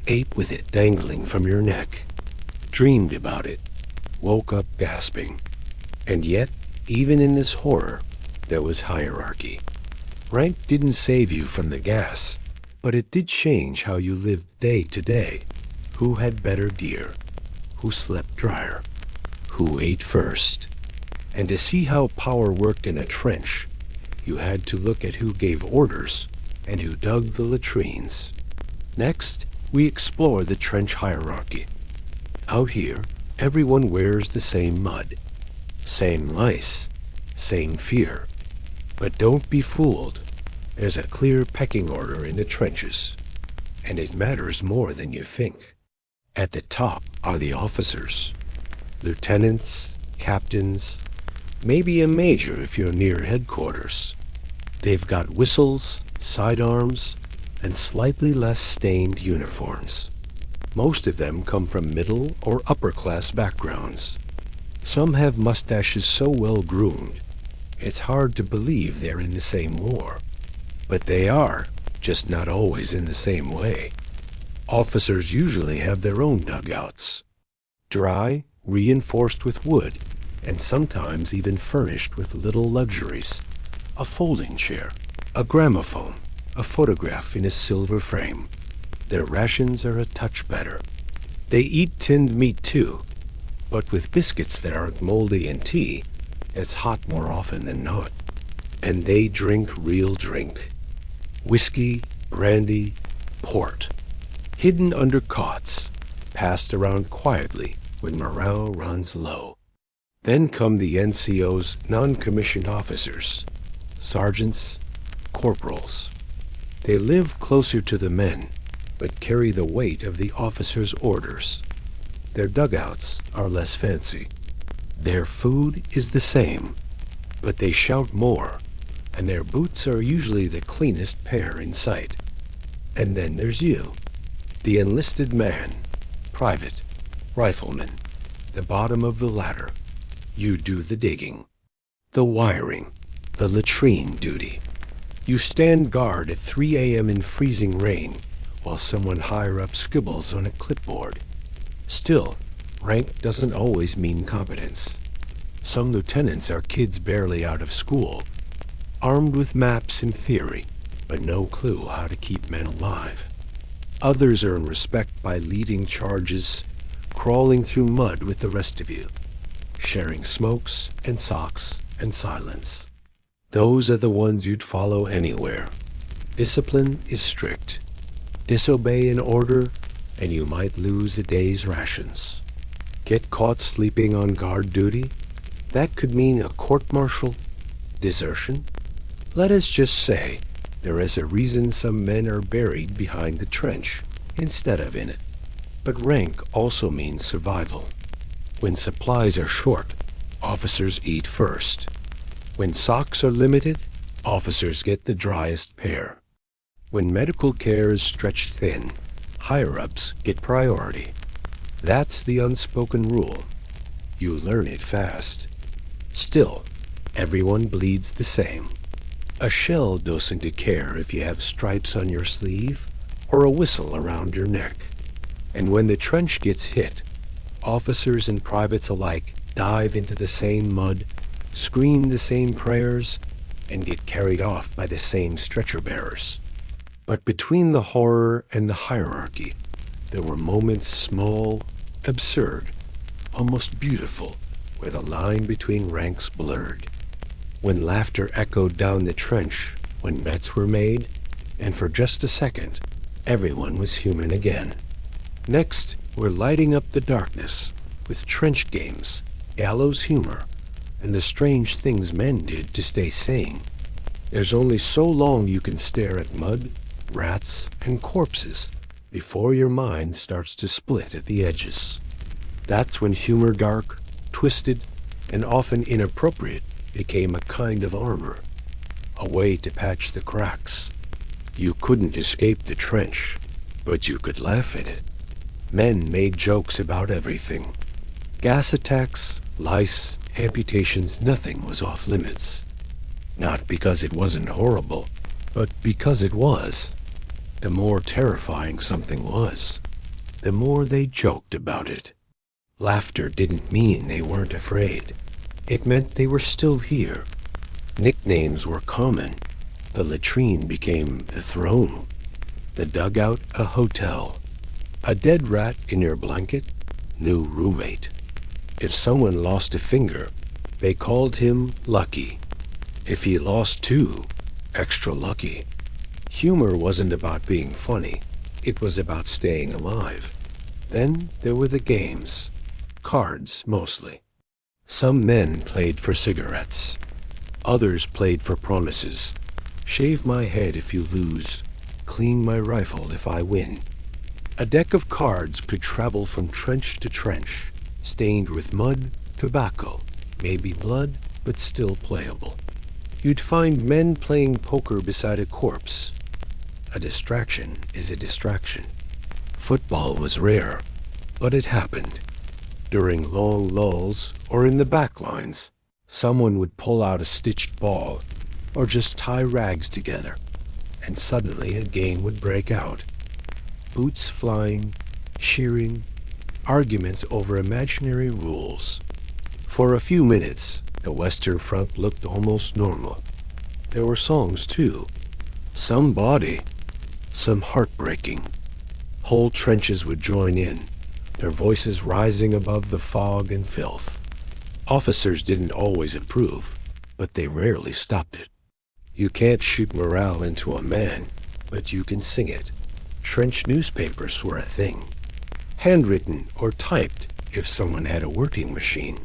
Ate with it dangling from your neck. Dreamed about it. Woke up gasping. And yet, even in this horror, there was hierarchy. Rank didn't save you from the gas, but it did change how you lived day to day. Who had better gear? Who slept drier? Who ate first? And to see how power worked in a trench, you had to look at who gave orders and who dug the latrines. Next, we explore the trench hierarchy. Out here, everyone wears the same mud, same lice, same fear. But don't be fooled. There's a clear pecking order in the trenches, and it matters more than you think. At the top are the officers, lieutenants, captains, maybe a major if you're near headquarters. They've got whistles, sidearms, and slightly less stained uniforms. Most of them come from middle or upper-class backgrounds. Some have mustaches so well groomed, it's hard to believe they're in the same war. But they are, just not always in the same way. Officers usually have their own dugouts. Dry, reinforced with wood, and sometimes even furnished with little luxuries. A folding chair, a gramophone, a photograph in a silver frame. Their rations are a touch better. They eat tinned meat too, but with biscuits that aren't moldy and tea, it's hot more often than not. And they drink real drink. Whiskey, brandy, port. Hidden under cots, passed around quietly when morale runs low. Then come the NCO's non-commissioned officers, sergeants, corporals. They live closer to the men, but carry the weight of the officers' orders. Their dugouts are less fancy. Their food is the same, but they shout more, and their boots are usually the cleanest pair in sight. And then there's you, the enlisted man, private, rifleman, the bottom of the ladder. You do the digging, the wiring, the latrine duty. You stand guard at 3 a.m. in freezing rain while someone higher up scribbles on a clipboard. Still, rank doesn't always mean competence. Some lieutenants are kids barely out of school, armed with maps and theory, but no clue how to keep men alive. Others earn respect by leading charges, crawling through mud with the rest of you, sharing smokes and socks and silence. Those are the ones you'd follow anywhere. Discipline is strict. Disobey an order, and you might lose a day's rations. Get caught sleeping on guard duty? That could mean a court-martial, desertion. Let us just say there is a reason some men are buried behind the trench instead of in it. But rank also means survival. When supplies are short, officers eat first. When socks are limited, officers get the driest pair. When medical care is stretched thin, higher-ups get priority. That's the unspoken rule. You learn it fast. Still, everyone bleeds the same. A shell doesn't care if you have stripes on your sleeve or a whistle around your neck. And when the trench gets hit, officers and privates alike dive into the same mud, scream the same prayers, and get carried off by the same stretcher-bearers. But between the horror and the hierarchy, there were moments small, absurd, almost beautiful, where the line between ranks blurred. When laughter echoed down the trench, when bets were made, and for just a second, everyone was human again. Next, we're lighting up the darkness with trench games, gallows humor, and the strange things men did to stay sane. There's only so long you can stare at mud, rats, and corpses before your mind starts to split at the edges. That's when humor, dark, twisted, and often inappropriate, became a kind of armor, a way to patch the cracks. You couldn't escape the trench, but you could laugh at it. Men made jokes about everything. Gas attacks, lice, amputations, nothing was off limits. Not because it wasn't horrible, but because it was. The more terrifying something was, the more they joked about it. Laughter didn't mean they weren't afraid. It meant they were still here. Nicknames were common. The latrine became the throne. The dugout, a hotel. A dead rat in your blanket, new roommate. If someone lost a finger, they called him lucky. If he lost two, extra lucky. Humor wasn't about being funny. It was about staying alive. Then there were the games. Cards, mostly. Some men played for cigarettes. Others played for promises. Shave my head if you lose. Clean my rifle if I win. A deck of cards could travel from trench to trench, stained with mud, tobacco, maybe blood, but still playable. You'd find men playing poker beside a corpse. A distraction is a distraction. Football was rare, but it happened. During long lulls or in the back lines, someone would pull out a stitched ball or just tie rags together, and suddenly a game would break out. Boots flying, cheering, arguments over imaginary rules. For a few minutes, the Western Front looked almost normal. There were songs, too. Some bawdy, some heartbreaking. Whole trenches would join in, their voices rising above the fog and filth. Officers didn't always approve, but they rarely stopped it. You can't shoot morale into a man, but you can sing it. Trench newspapers were a thing. Handwritten or typed if someone had a working machine.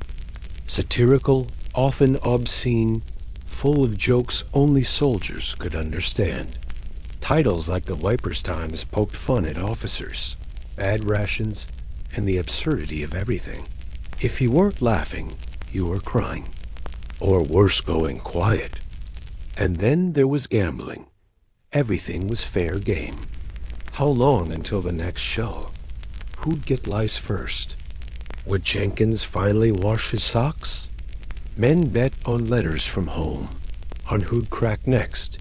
Satirical, often obscene, full of jokes only soldiers could understand. Titles like the Wipers Times poked fun at officers, bad rations, and the absurdity of everything. If you weren't laughing, you were crying. Or worse, going quiet. And then there was gambling. Everything was fair game. How long until the next show? Who'd get lice first? Would Jenkins finally wash his socks? Men bet on letters from home, on who'd crack next.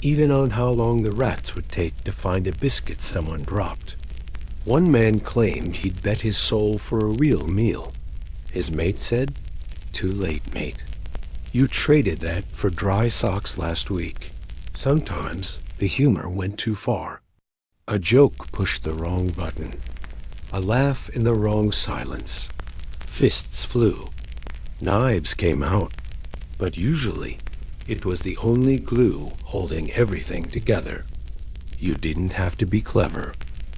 even on how long the rats would take to find a biscuit someone dropped. One man claimed he'd bet his soul for a real meal. His mate said, "Too late, mate. You traded that for dry socks last week." Sometimes the humor went too far. A joke pushed the wrong button. A laugh in the wrong silence. Fists flew. Knives came out. But usually, it was the only glue holding everything together. You didn't have to be clever.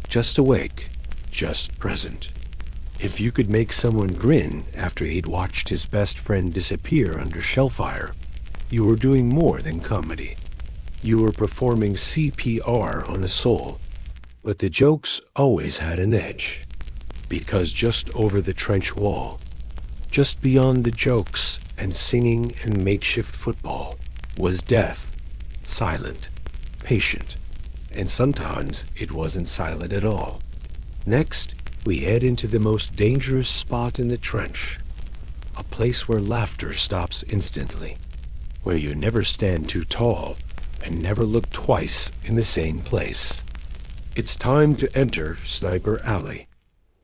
Just awake. Just present. If you could make someone grin after he'd watched his best friend disappear under shellfire, you were doing more than comedy. You were performing CPR on a soul. But the jokes always had an edge. Because just over the trench wall, just beyond the jokes and singing and makeshift football, was death. Silent, patient, and sometimes it wasn't silent at all. Next, we head into the most dangerous spot in the trench, a place where laughter stops instantly, where you never stand too tall and never look twice in the same place. It's time to enter Sniper Alley.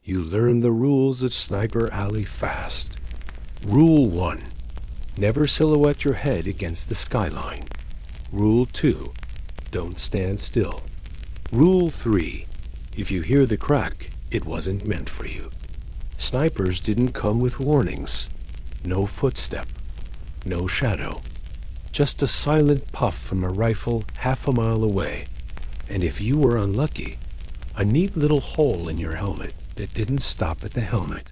You learn the rules of Sniper Alley fast. Rule 1. Never silhouette your head against the skyline. Rule 2. Don't stand still. Rule 3. If you hear the crack, it wasn't meant for you. Snipers didn't come with warnings. No footstep. No shadow. Just a silent puff from a rifle half a mile away. And if you were unlucky, a neat little hole in your helmet that didn't stop at the helmet.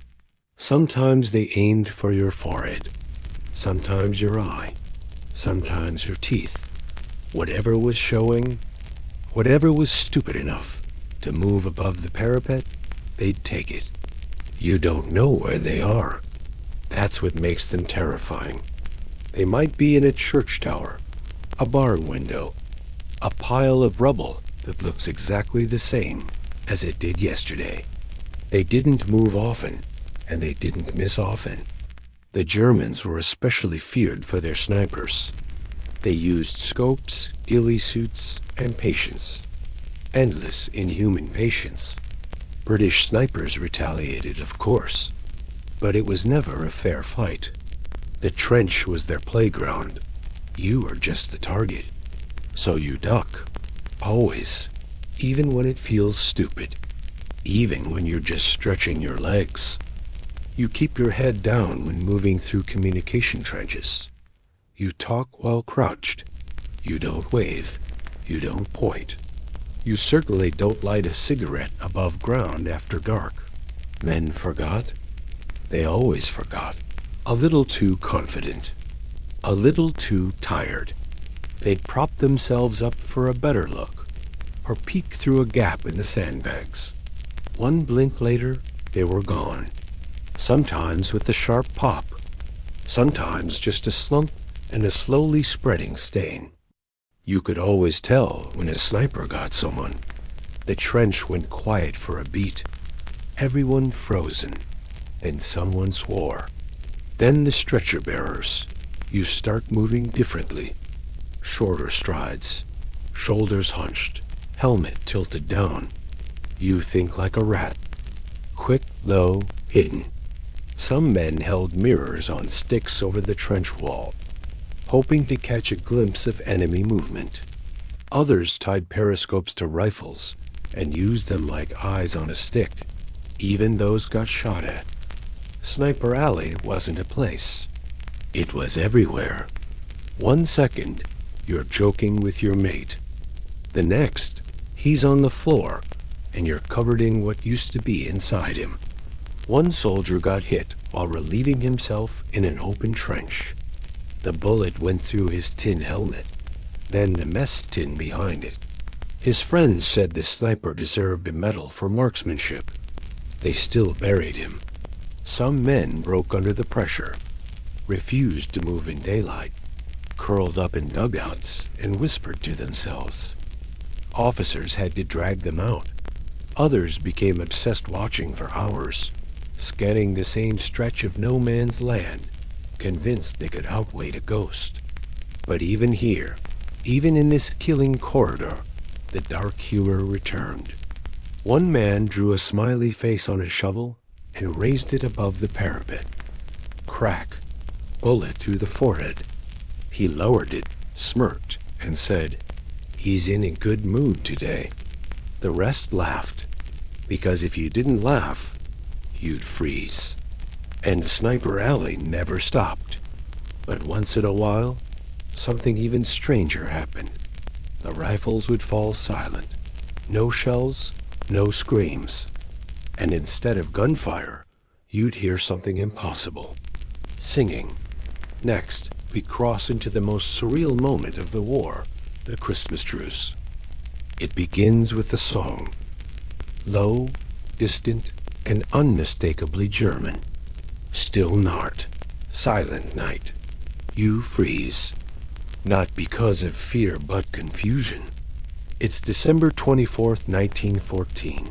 Sometimes they aimed for your forehead. Sometimes your eye. Sometimes your teeth. Whatever was showing, whatever was stupid enough to move above the parapet, they'd take it. You don't know where they are. That's what makes them terrifying. They might be in a church tower, a barn window, a pile of rubble that looks exactly the same as it did yesterday. They didn't move often, and they didn't miss often. The Germans were especially feared for their snipers. They used scopes, ghillie suits, and patience. Endless, inhuman patience. British snipers retaliated, of course, but it was never a fair fight. The trench was their playground. You were just the target. So you duck. Always. Even when it feels stupid. Even when you're just stretching your legs. You keep your head down when moving through communication trenches. You talk while crouched. You don't wave. You don't point. You certainly don't light a cigarette above ground after dark. Men forgot. They always forgot. A little too confident. A little too tired. They'd prop themselves up for a better look, or peek through a gap in the sandbags. One blink later, they were gone. Sometimes with a sharp pop. Sometimes just a slump and a slowly spreading stain. You could always tell when a sniper got someone. The trench went quiet for a beat. Everyone frozen. And someone swore. Then the stretcher bearers. You start moving differently. Shorter strides. Shoulders hunched. Helmet tilted down. You think like a rat. Quick, low, hidden. Some men held mirrors on sticks over the trench wall, hoping to catch a glimpse of enemy movement. Others tied periscopes to rifles and used them like eyes on a stick. Even those got shot at. Sniper Alley wasn't a place. It was everywhere. 1 second, you're joking with your mate. The next, he's on the floor, and you're covered in what used to be inside him. One soldier got hit while relieving himself in an open trench. The bullet went through his tin helmet, then the mess tin behind it. His friends said the sniper deserved a medal for marksmanship. They still buried him. Some men broke under the pressure, refused to move in daylight, curled up in dugouts and whispered to themselves. Officers had to drag them out. Others became obsessed watching for hours, scanning the same stretch of no man's land, convinced they could outwait a ghost. But even here, Even in this killing corridor, the dark humor returned. One man drew a smiley face on a shovel and raised it above the parapet. Crack. Bullet through the forehead. He lowered it, smirked, and said, "He's in a good mood today." The rest laughed, because if you didn't laugh, you'd freeze. And Sniper Alley never stopped. But once in a while, something even stranger happened. The rifles would fall silent. No shells, no screams. And instead of gunfire, you'd hear something impossible. Singing. Next, we cross into the most surreal moment of the war, the Christmas truce. It begins with the song. Low, distant, and unmistakably German. Still Nacht. Silent night. You freeze. Not because of fear, but confusion. It's December 24th, 1914.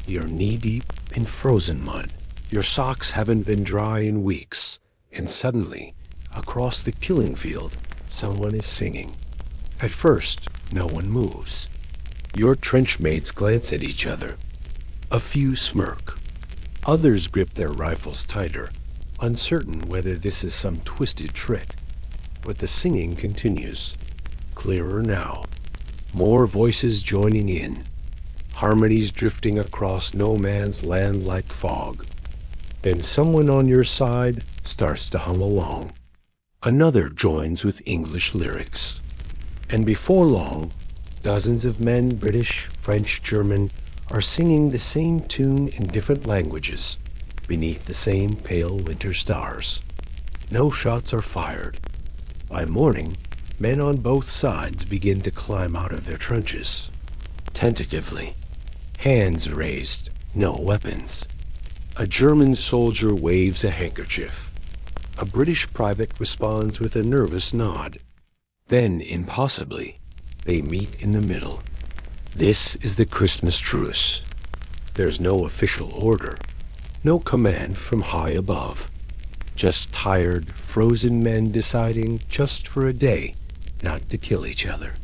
You're knee-deep in frozen mud. Your socks haven't been dry in weeks. And suddenly, across the killing field, someone is singing. At first, no one moves. Your trench mates glance at each other. A few smirk. Others grip their rifles tighter, uncertain whether this is some twisted trick. But the singing continues. Clearer now. More voices joining in. Harmonies drifting across no man's land like fog. Then someone on your side starts to hum along. Another joins with English lyrics. And before long, dozens of men, British, French, German, are singing the same tune in different languages, beneath the same pale winter stars. No shots are fired. By morning, men on both sides begin to climb out of their trenches. Tentatively, hands raised, no weapons. A German soldier waves a handkerchief. A British private responds with a nervous nod. Then, impossibly, they meet in the middle. This is the Christmas truce. There's no official order, no command from high above. Just tired, frozen men deciding, just for a day, not to kill each other.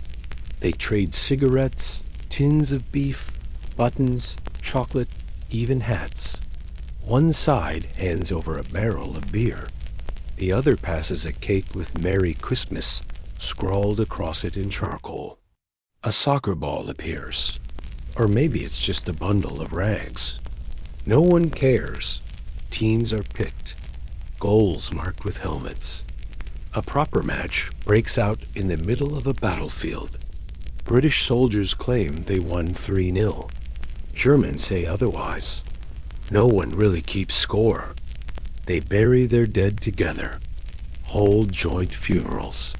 They trade cigarettes, tins of beef, buttons, chocolate, even hats. One side hands over a barrel of beer. The other passes a cake with Merry Christmas scrawled across it in charcoal. A soccer ball appears. Or maybe it's just a bundle of rags. No one cares. Teams are picked. Goals marked with helmets. A proper match breaks out in the middle of a battlefield. British soldiers claim they won 3-0. Germans say otherwise. No one really keeps score. They bury their dead together. Hold joint funerals.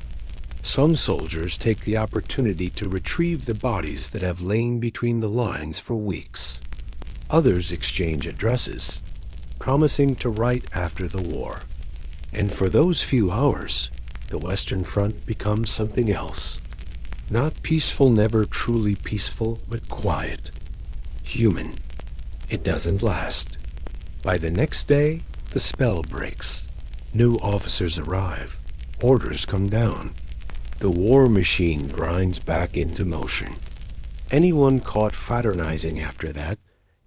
Some soldiers take the opportunity to retrieve the bodies that have lain between the lines for weeks. Others exchange addresses, promising to write after the war. And for those few hours, the Western Front becomes something else. Not peaceful, never truly peaceful, but quiet. Human. It doesn't last. By the next day, the spell breaks. New officers arrive. Orders come down. The war machine grinds back into motion. Anyone caught fraternizing after that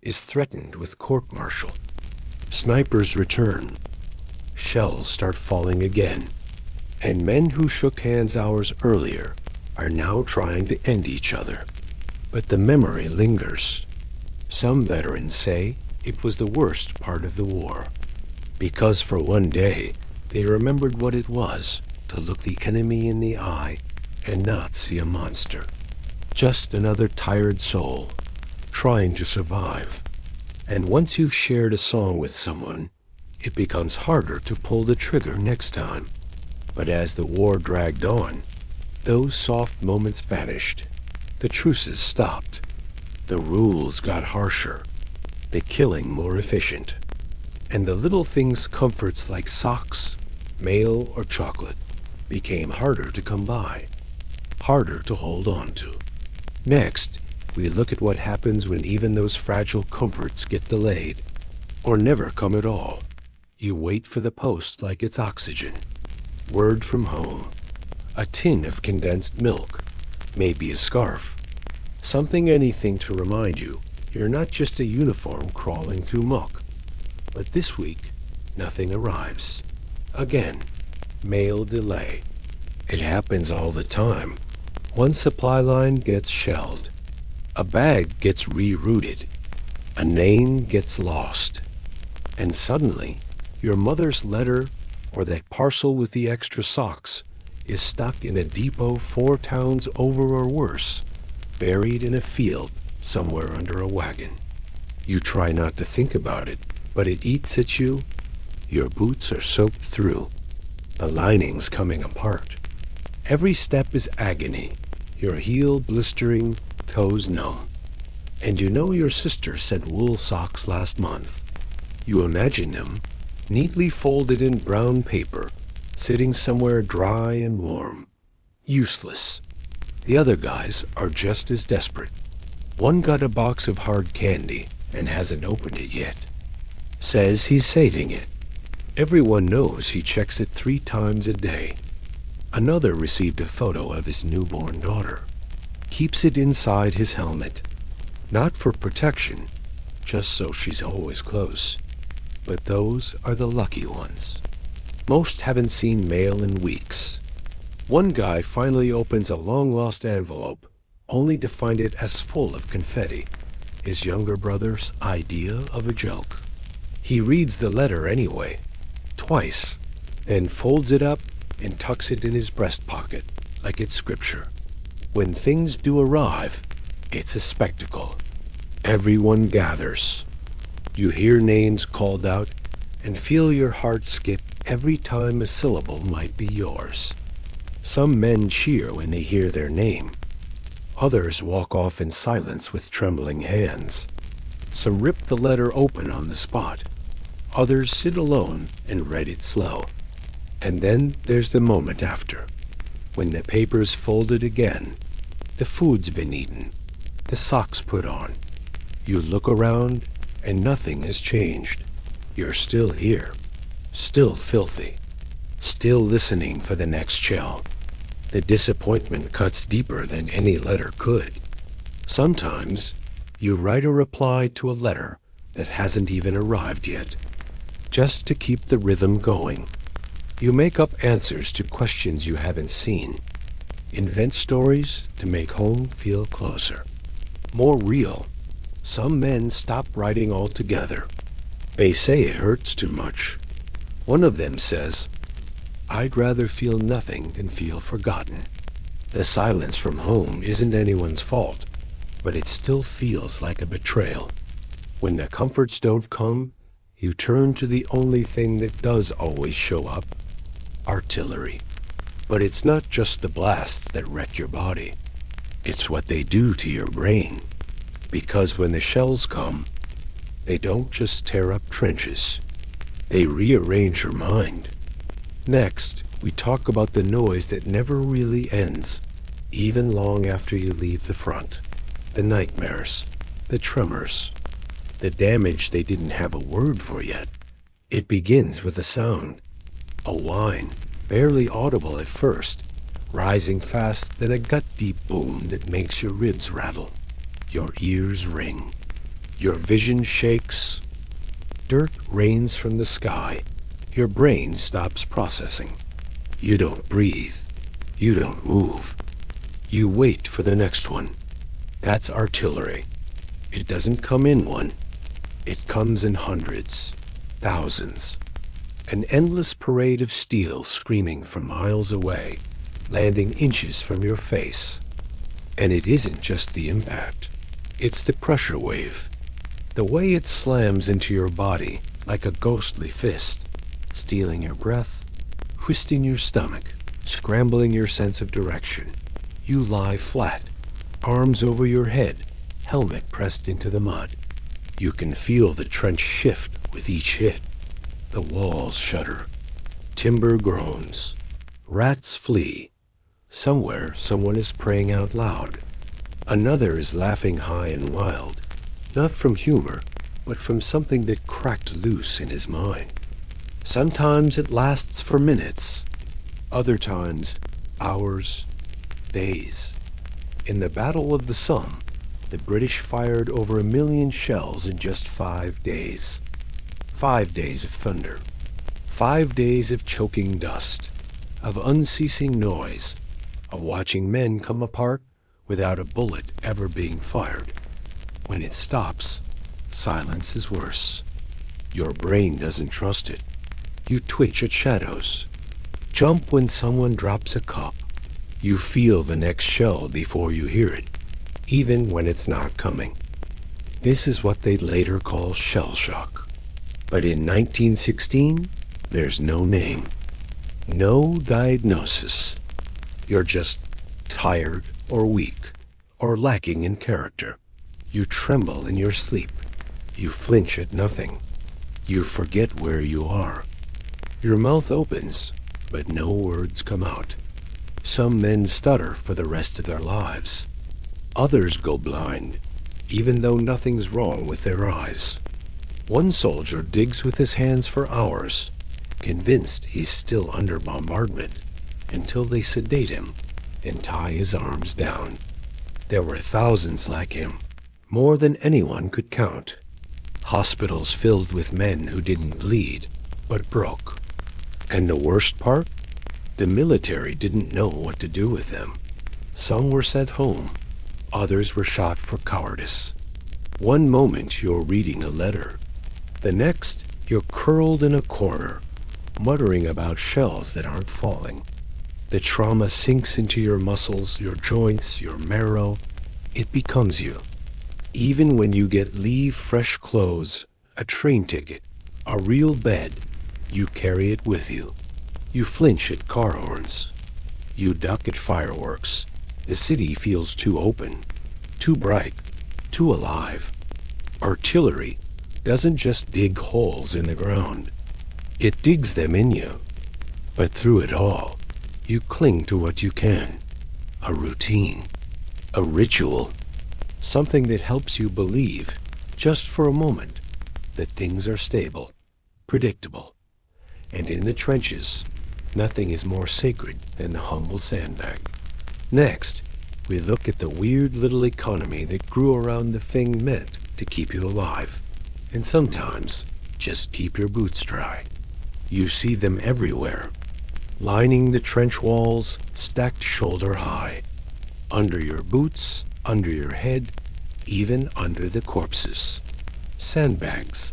is threatened with court-martial. Snipers return. Shells start falling again. And men who shook hands hours earlier are now trying to end each other. But the memory lingers. Some veterans say it was the worst part of the war, because for one day they remembered what it was to look the enemy in the eye and not see a monster. Just another tired soul, trying to survive. And once you've shared a song with someone, it becomes harder to pull the trigger next time. But as the war dragged on, those soft moments vanished. The truces stopped. The rules got harsher. The killing more efficient. And the little things, comforts like socks, mail, or chocolate, became harder to come by, harder to hold on to. Next, we look at what happens when even those fragile comforts get delayed, or never come at all. You wait for the post like it's oxygen. Word from home. A tin of condensed milk, maybe a scarf. Something, anything to remind you you're not just a uniform crawling through muck. But this week, nothing arrives. Again, mail delay. It happens all the time. One supply line gets shelled. A bag gets rerouted. A name gets lost. And suddenly, your mother's letter or that parcel with the extra socks is stuck in a depot 4 towns over or worse, buried in a field somewhere under a wagon. You try not to think about it, but it eats at you. Your boots are soaked through, the lining's coming apart. Every step is agony, your heel blistering, toes numb. And you know your sister sent wool socks last month. You imagine them, neatly folded in brown paper, sitting somewhere dry and warm. Useless. The other guys are just as desperate. One got a box of hard candy and hasn't opened it yet. Says he's saving it. Everyone knows he checks it 3 times a day. Another received a photo of his newborn daughter. Keeps it inside his helmet. Not for protection, just so she's always close. But those are the lucky ones. Most haven't seen mail in weeks. One guy finally opens a long-lost envelope, only to find it as full of confetti, his younger brother's idea of a joke. He reads the letter anyway, twice, then folds it up and tucks it in his breast pocket, like it's scripture. When things do arrive, it's a spectacle. Everyone gathers. You hear names called out and feel your heart skip every time a syllable might be yours. Some men cheer when they hear their name. Others walk off in silence with trembling hands. Some rip the letter open on the spot. Others sit alone and read it slow. And then there's the moment after, when the paper's folded again, the food's been eaten, the socks put on. You look around and nothing has changed. You're still here, still filthy, still listening for the next shell. The disappointment cuts deeper than any letter could. Sometimes you write a reply to a letter that hasn't even arrived yet, just to keep the rhythm going. You make up answers to questions you haven't seen. Invent stories to make home feel closer, more real. Some men stop writing altogether. They say it hurts too much. One of them says, "I'd rather feel nothing than feel forgotten." The silence from home isn't anyone's fault, but it still feels like a betrayal. When the comforts don't come, you turn to the only thing that does always show up: artillery. But it's not just the blasts that wreck your body. It's what they do to your brain. Because when the shells come, they don't just tear up trenches. They rearrange your mind. Next, we talk about the noise that never really ends, even long after you leave the front. The nightmares, the tremors, the damage they didn't have a word for yet. It begins with a sound, a whine, barely audible at first, rising fast, then a gut-deep boom that makes your ribs rattle. Your ears ring. Your vision shakes. Dirt rains from the sky. Your brain stops processing. You don't breathe. You don't move. You wait for the next one. That's artillery. It doesn't come in one. It comes in hundreds, thousands. An endless parade of steel screaming from miles away, landing inches from your face. And it isn't just the impact. It's the pressure wave. The way it slams into your body like a ghostly fist, stealing your breath, twisting your stomach, scrambling your sense of direction. You lie flat, arms over your head, helmet pressed into the mud. You can feel the trench shift with each hit. The walls shudder. Timber groans. Rats flee. Somewhere, someone is praying out loud. Another is laughing high and wild, not from humor, but from something that cracked loose in his mind. Sometimes it lasts for minutes. Other times, hours, days. In the Battle of the Somme, the British fired over 1 million shells in just 5 days. 5 days of thunder. 5 days of choking dust, of unceasing noise, of watching men come apart without a bullet ever being fired. When it stops, silence is worse. Your brain doesn't trust it. You twitch at shadows. Jump when someone drops a cup. You feel the next shell before you hear it, even when it's not coming. This is what they'd later call shell shock. But in 1916, there's no name, no diagnosis. You're just tired or weak or lacking in character. You tremble in your sleep. You flinch at nothing. You forget where you are. Your mouth opens, but no words come out. Some men stutter for the rest of their lives. Others go blind, even though nothing's wrong with their eyes. One soldier digs with his hands for hours, convinced he's still under bombardment, until they sedate him and tie his arms down. There were thousands like him, more than anyone could count. Hospitals filled with men who didn't bleed, but broke. And the worst part? The military didn't know what to do with them. Some were sent home. Others were shot for cowardice. One moment you're reading a letter. The next, you're curled in a corner, muttering about shells that aren't falling. The trauma sinks into your muscles, your joints, your marrow. It becomes you. Even when you get leave, fresh clothes, a train ticket, a real bed, you carry it with you. You flinch at car horns. You duck at fireworks. The city feels too open, too bright, too alive. Artillery doesn't just dig holes in the ground. It digs them in you. But through it all, you cling to what you can. A routine, a ritual, something that helps you believe, just for a moment, that things are stable, predictable. And in the trenches, nothing is more sacred than the humble sandbag. Next, we look at the weird little economy that grew around the thing meant to keep you alive, and sometimes just keep your boots dry. You see them everywhere, lining the trench walls, stacked shoulder high, under your boots, under your head, even under the corpses. Sandbags.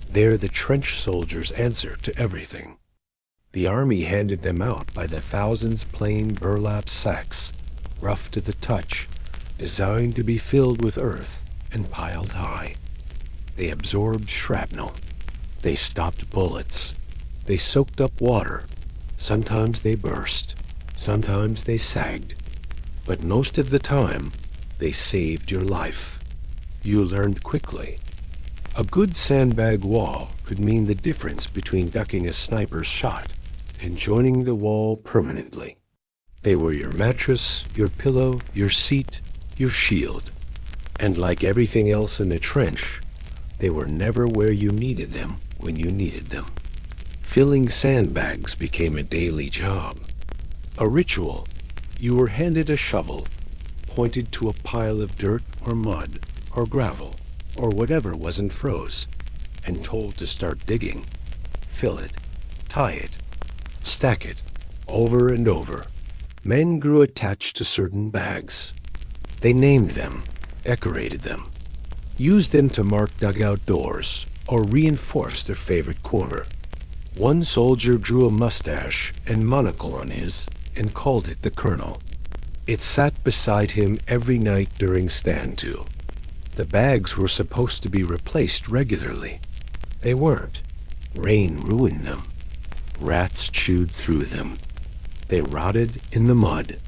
They're the trench soldiers' answer to everything. The army handed them out by the thousands, plain burlap sacks, rough to the touch, designed to be filled with earth and piled high. They absorbed shrapnel. They stopped bullets. They soaked up water. Sometimes they burst. Sometimes they sagged. But most of the time, they saved your life. You learned quickly. A good sandbag wall could mean the difference between ducking a sniper's shot and joining the wall permanently. They were your mattress, your pillow, your seat, your shield. And like everything else in the trench, they were never where you needed them when you needed them. Filling sandbags became a daily job, a ritual. You were handed a shovel, pointed to a pile of dirt or mud or gravel or whatever wasn't froze, and told to start digging. Fill it, tie it, stack it, over and over. Men grew attached to certain bags. They named them, decorated them, used them to mark dugout doors or reinforce their favorite corner. One soldier drew a mustache and monocle on his and called it the Colonel. It sat beside him every night during stand-to. The bags were supposed to be replaced regularly. They weren't. Rain ruined them. Rats chewed through them. They rotted in the mud.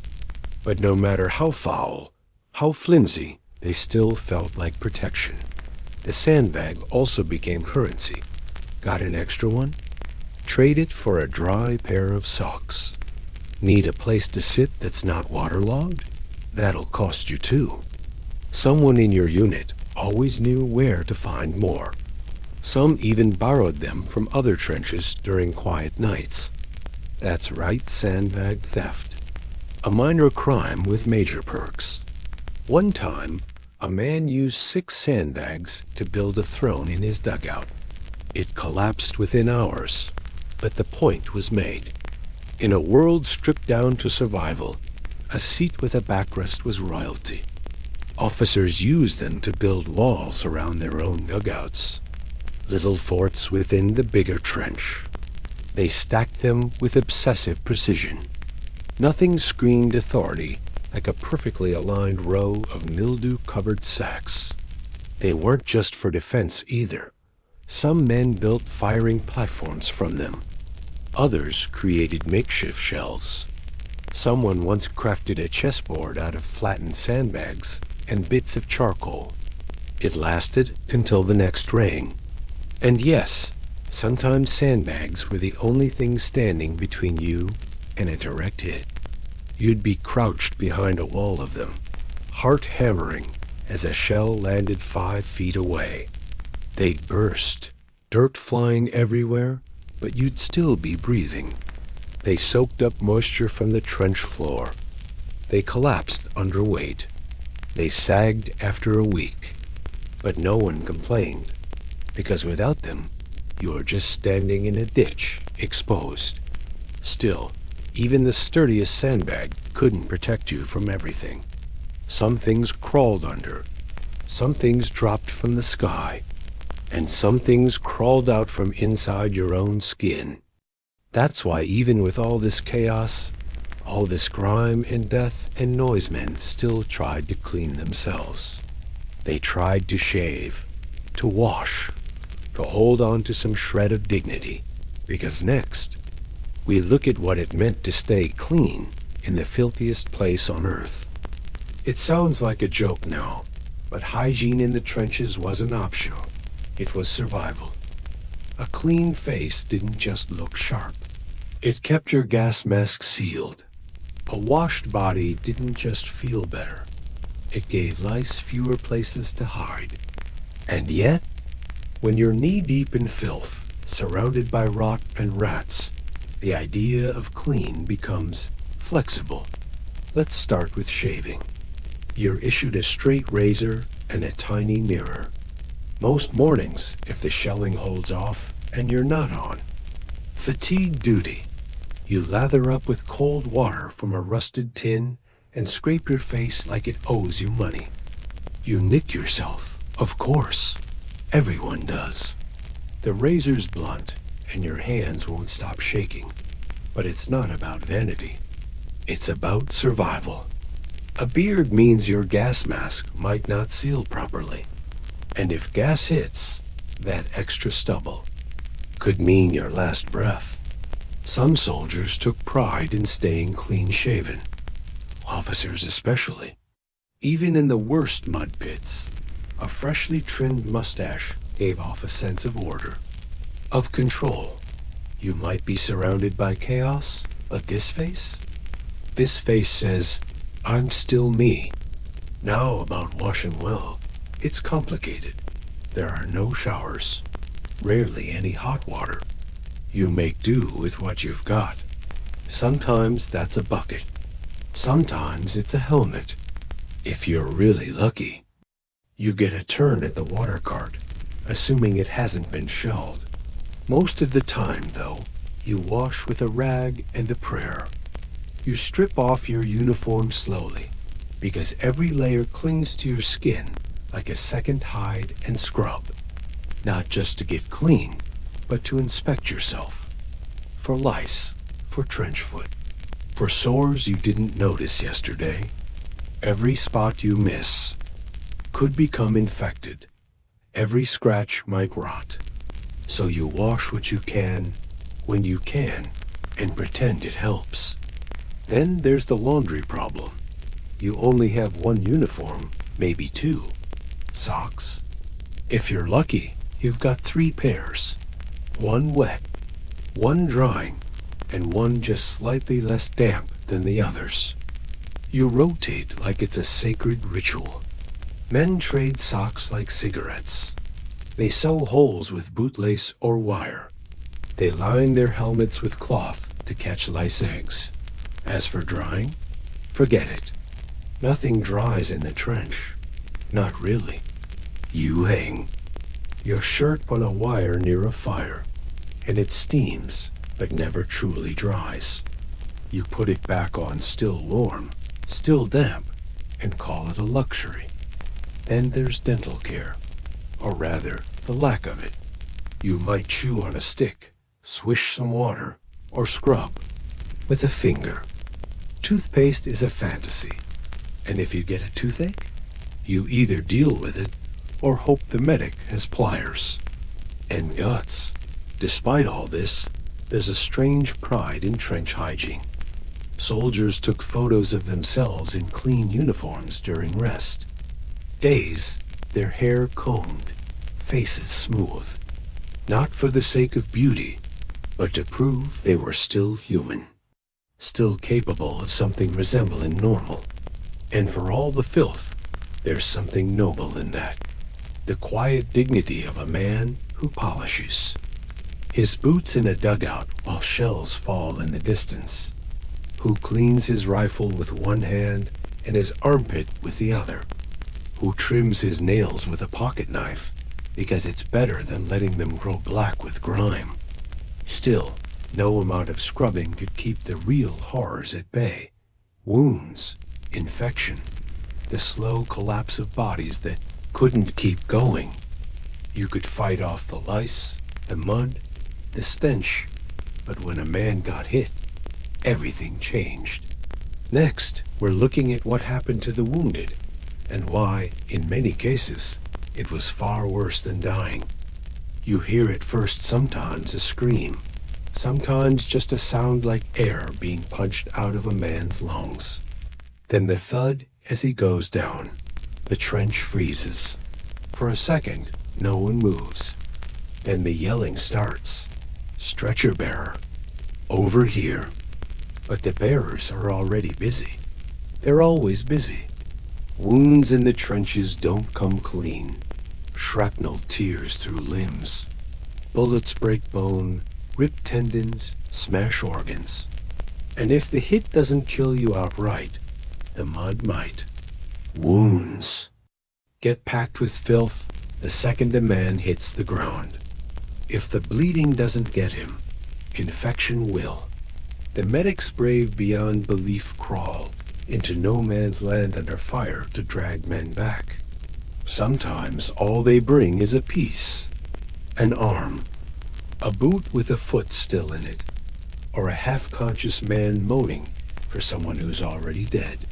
But no matter how foul, how flimsy, they still felt like protection. The sandbag also became currency. Got an extra one? Trade it for a dry pair of socks. Need a place to sit that's not waterlogged? That'll cost you too. Someone in your unit always knew where to find more. Some even borrowed them from other trenches during quiet nights. That's right, sandbag theft. A minor crime with major perks. One time, a man used 6 sandbags to build a throne in his dugout. It collapsed within hours, but the point was made. In a world stripped down to survival, a seat with a backrest was royalty. Officers used them to build walls around their own dugouts, little forts within the bigger trench. They stacked them with obsessive precision. Nothing screamed authority like a perfectly aligned row of mildew-covered sacks. They weren't just for defense either. Some men built firing platforms from them. Others created makeshift shells. Someone once crafted a chessboard out of flattened sandbags and bits of charcoal. It lasted until the next rain. And yes, sometimes sandbags were the only thing standing between you and a direct hit. You'd be crouched behind a wall of them, heart hammering as a shell landed 5 feet away. They'd burst, dirt flying everywhere, but you'd still be breathing. They soaked up moisture from the trench floor. They collapsed under weight. They sagged after a week. But no one complained, because without them, you're just standing in a ditch, exposed. Still, even the sturdiest sandbag couldn't protect you from everything. Some things crawled under, some things dropped from the sky, and some things crawled out from inside your own skin. That's why even with all this chaos, all this grime and death and noise, men still tried to clean themselves. They tried to shave, to wash, to hold on to some shred of dignity, because next, we look at what it meant to stay clean in the filthiest place on earth. It sounds like a joke now, but hygiene in the trenches wasn't optional. It was survival. A clean face didn't just look sharp. It kept your gas mask sealed. A washed body didn't just feel better. It gave lice fewer places to hide. And yet, when you're knee-deep in filth, surrounded by rot and rats, the idea of clean becomes flexible. Let's start with shaving. You're issued a straight razor and a tiny mirror. Most mornings, if the shelling holds off and you're not on fatigue duty, you lather up with cold water from a rusted tin and scrape your face like it owes you money. You nick yourself, of course. Everyone does. The razor's blunt, and your hands won't stop shaking. But it's not about vanity. It's about survival. A beard means your gas mask might not seal properly. And if gas hits, that extra stubble could mean your last breath. Some soldiers took pride in staying clean-shaven. Officers especially. Even in the worst mud pits, a freshly trimmed mustache gave off a sense of order, of control. You might be surrounded by chaos, but this face says, I'm still me. Now about washing well, it's complicated. There are no showers, rarely any hot water. You make do with what you've got. Sometimes that's a bucket. Sometimes it's a helmet. If you're really lucky, you get a turn at the water cart, assuming it hasn't been shelled. Most of the time, though, you wash with a rag and a prayer. You strip off your uniform slowly, because every layer clings to your skin like a second hide and scrub. Not just to get clean, but to inspect yourself. For lice, for trench foot, for sores you didn't notice yesterday. Every spot you miss could become infected. Every scratch might rot. So you wash what you can, when you can, and pretend it helps. Then there's the laundry problem. You only have one uniform, maybe 2. Socks. If you're lucky, you've got 3 pairs. 1 wet, 1 drying, and 1 just slightly less damp than the others. You rotate like it's a sacred ritual. Men trade socks like cigarettes. They sew holes with bootlace or wire. They line their helmets with cloth to catch lice eggs. As for drying, Forget it. Nothing dries in the trench. Not really. You hang your shirt on a wire near a fire, and it steams but never truly dries. You put it back on still warm, still damp, and call it a luxury. Then there's dental care, or rather, the lack of it. You might chew on a stick, swish some water, or scrub with a finger. Toothpaste is a fantasy, and if you get a toothache, you either deal with it or hope the medic has pliers. And guts. Despite all this, there's a strange pride in trench hygiene. Soldiers took photos of themselves in clean uniforms during rest. Days, their hair combed, faces smooth. Not for the sake of beauty, but to prove they were still human. Still capable of something resembling normal. And for all the filth, there's something noble in that. The quiet dignity of a man who polishes. His boots in a dugout while shells fall in the distance. Who cleans his rifle with one hand and his armpit with the other. Who trims his nails with a pocket knife because it's better than letting them grow black with grime. Still, no amount of scrubbing could keep the real horrors at bay. Wounds, infection, the slow collapse of bodies that couldn't keep going. You could fight off the lice, the mud, the stench, but when a man got hit, everything changed. Next, we're looking at what happened to the wounded, and why, in many cases, it was far worse than dying. You hear at first sometimes a scream, sometimes just a sound like air being punched out of a man's lungs. Then the thud as he goes down. The trench freezes. For a second, no one moves. Then the yelling starts. Stretcher bearer. Over here. But the bearers are already busy. They're always busy. Wounds in the trenches don't come clean. Shrapnel tears through limbs. Bullets break bone, rip tendons, smash organs. And if the hit doesn't kill you outright, the mud might. Wounds get packed with filth the second a man hits the ground. If the bleeding doesn't get him, infection will. The medics brave beyond belief crawl into no man's land under fire to drag men back. Sometimes all they bring is a piece, an arm, a boot with a foot still in it, or a half-conscious man moaning for someone who's already dead.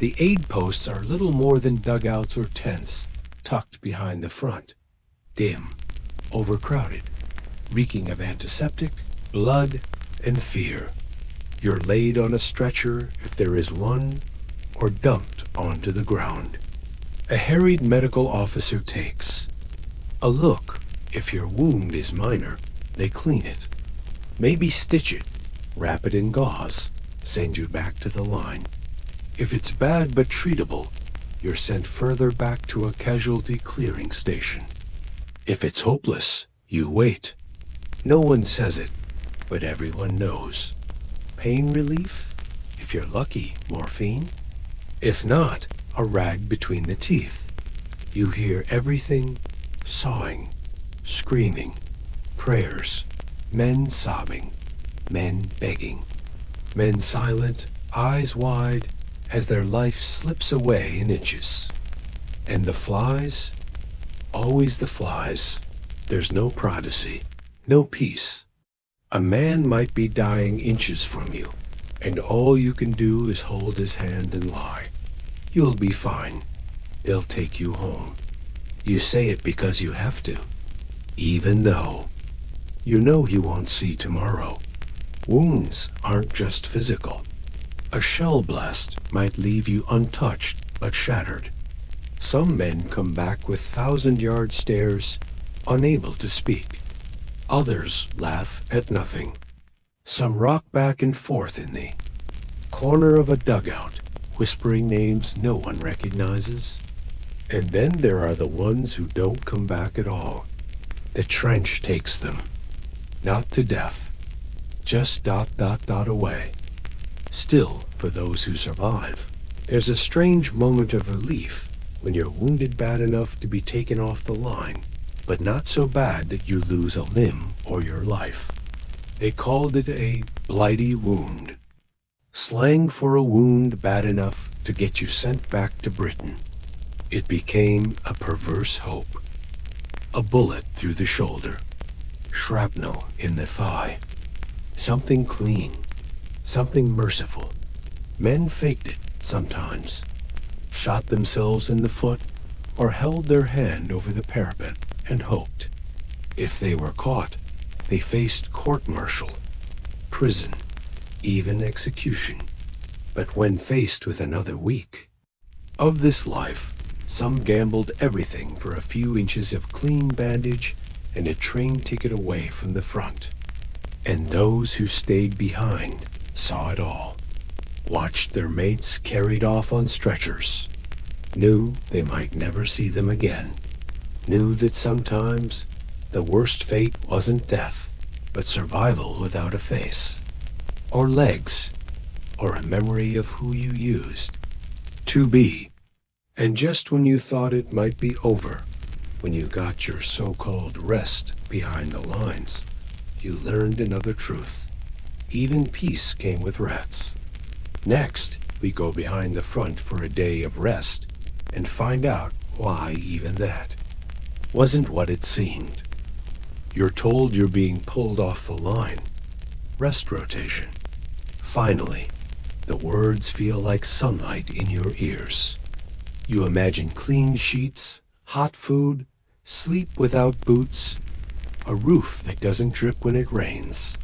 The aid posts are little more than dugouts or tents, tucked behind the front, dim, overcrowded, reeking of antiseptic, blood, and fear. You're laid on a stretcher, if there is one, or dumped onto the ground. A harried medical officer takes a look. If your wound is minor, they clean it. Maybe stitch it, wrap it in gauze, send you back to the line. If it's bad but treatable, you're sent further back to a casualty clearing station. If it's hopeless, you wait. No one says it, but everyone knows. Pain relief? If you're lucky, morphine. If not, a rag between the teeth. You hear everything, sawing, screaming, prayers, men sobbing, men begging, men silent, eyes wide, as their life slips away in inches. And the flies? Always the flies. There's no privacy, no peace. A man might be dying inches from you, and all you can do is hold his hand and lie. You'll be fine. They'll take you home. You say it because you have to, even though you know he won't see tomorrow. Wounds aren't just physical. A shell blast might leave you untouched but shattered. Some men come back with 1,000-yard stares, unable to speak. Others laugh at nothing. Some rock back and forth in the corner of a dugout, whispering names no one recognizes. And then there are the ones who don't come back at all. The trench takes them. Not to death. Just ... away. Still, for those who survive, there's a strange moment of relief when you're wounded bad enough to be taken off the line, but not so bad that you lose a limb or your life. They called it a blighty wound, slang for a wound bad enough to get you sent back to Britain. It became a perverse hope. A bullet through the shoulder, shrapnel in the thigh, something clean, something merciful. Men faked it sometimes, shot themselves in the foot, or held their hand over the parapet and hoped. If they were caught, they faced court-martial, prison, even execution. But when faced with another week of this life, some gambled everything for a few inches of clean bandage and a train ticket away from the front. And those who stayed behind saw it all, watched their mates carried off on stretchers, knew they might never see them again, knew that sometimes the worst fate wasn't death, but survival without a face, or legs, or a memory of who you used to be. And just when you thought it might be over, when you got your so-called rest behind the lines, you learned another truth. Even peace came with rats. Next, we go behind the front for a day of rest and find out why even that wasn't what it seemed. You're told you're being pulled off the line. Rest rotation. Finally, the words feel like sunlight in your ears. You imagine clean sheets, hot food, sleep without boots, a roof that doesn't drip when it rains.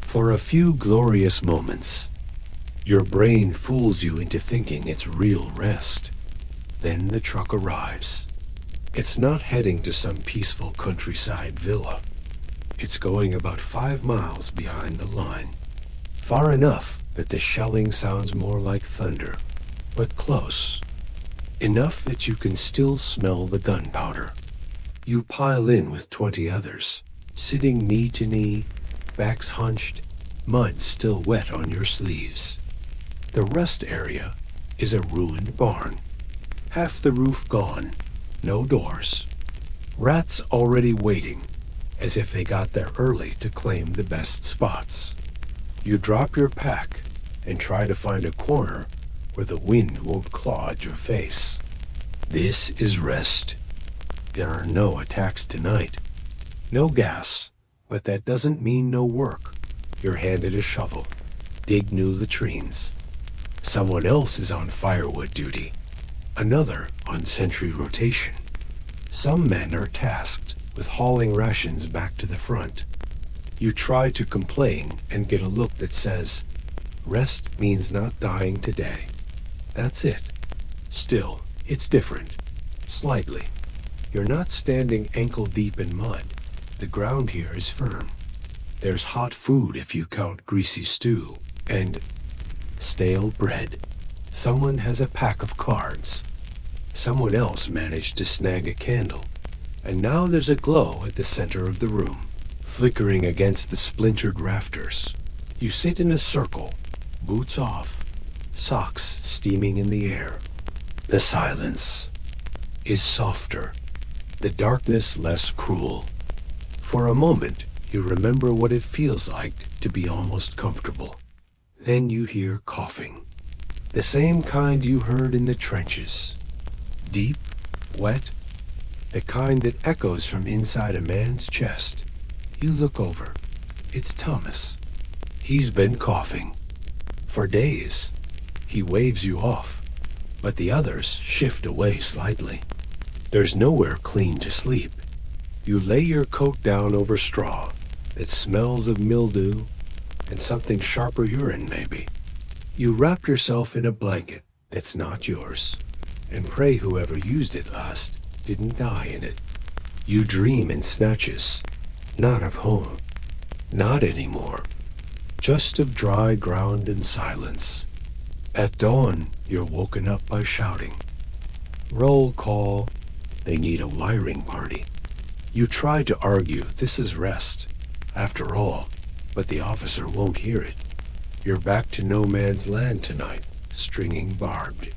For a few glorious moments, your brain fools you into thinking it's real rest. Then the truck arrives. It's not heading to some peaceful countryside villa. It's going about 5 miles behind the line. Far enough that the shelling sounds more like thunder, but close. Enough that you can still smell the gunpowder. You pile in with 20 others, sitting knee to knee, backs hunched, mud still wet on your sleeves. The rest area is a ruined barn. Half the roof gone, no doors. Rats already waiting, as if they got there early to claim the best spots. You drop your pack and try to find a corner where the wind won't claw at your face. This is rest. There are no attacks tonight. No gas, but that doesn't mean no work. You're handed a shovel. Dig new latrines. Someone else is on firewood duty. Another on sentry rotation. Some men are tasked with hauling rations back to the front. You try to complain and get a look that says, rest means not dying today. That's it. Still, it's different. Slightly. You're not standing ankle deep in mud. The ground here is firm. There's hot food if you count greasy stew, and stale bread. Someone has a pack of cards. Someone else managed to snag a candle. And now there's a glow at the center of the room, flickering against the splintered rafters. You sit in a circle, boots off, socks steaming in the air. The silence is softer, the darkness less cruel. For a moment, you remember what it feels like to be almost comfortable. Then you hear coughing, the same kind you heard in the trenches. Deep, wet, the kind that echoes from inside a man's chest. You look over. It's Thomas. He's been coughing for days. He waves you off, but the others shift away slightly. There's nowhere clean to sleep. You lay your coat down over straw that smells of mildew and something sharper urine maybe. You wrap yourself in a blanket that's not yours and pray whoever used it last didn't die in it. You dream in snatches, not of home, not anymore, just of dry ground and silence. At dawn, you're woken up by shouting. Roll call. They need a wiring party. You try to argue this is rest, after all, but the officer won't hear it. You're back to no man's land tonight, stringing barbed.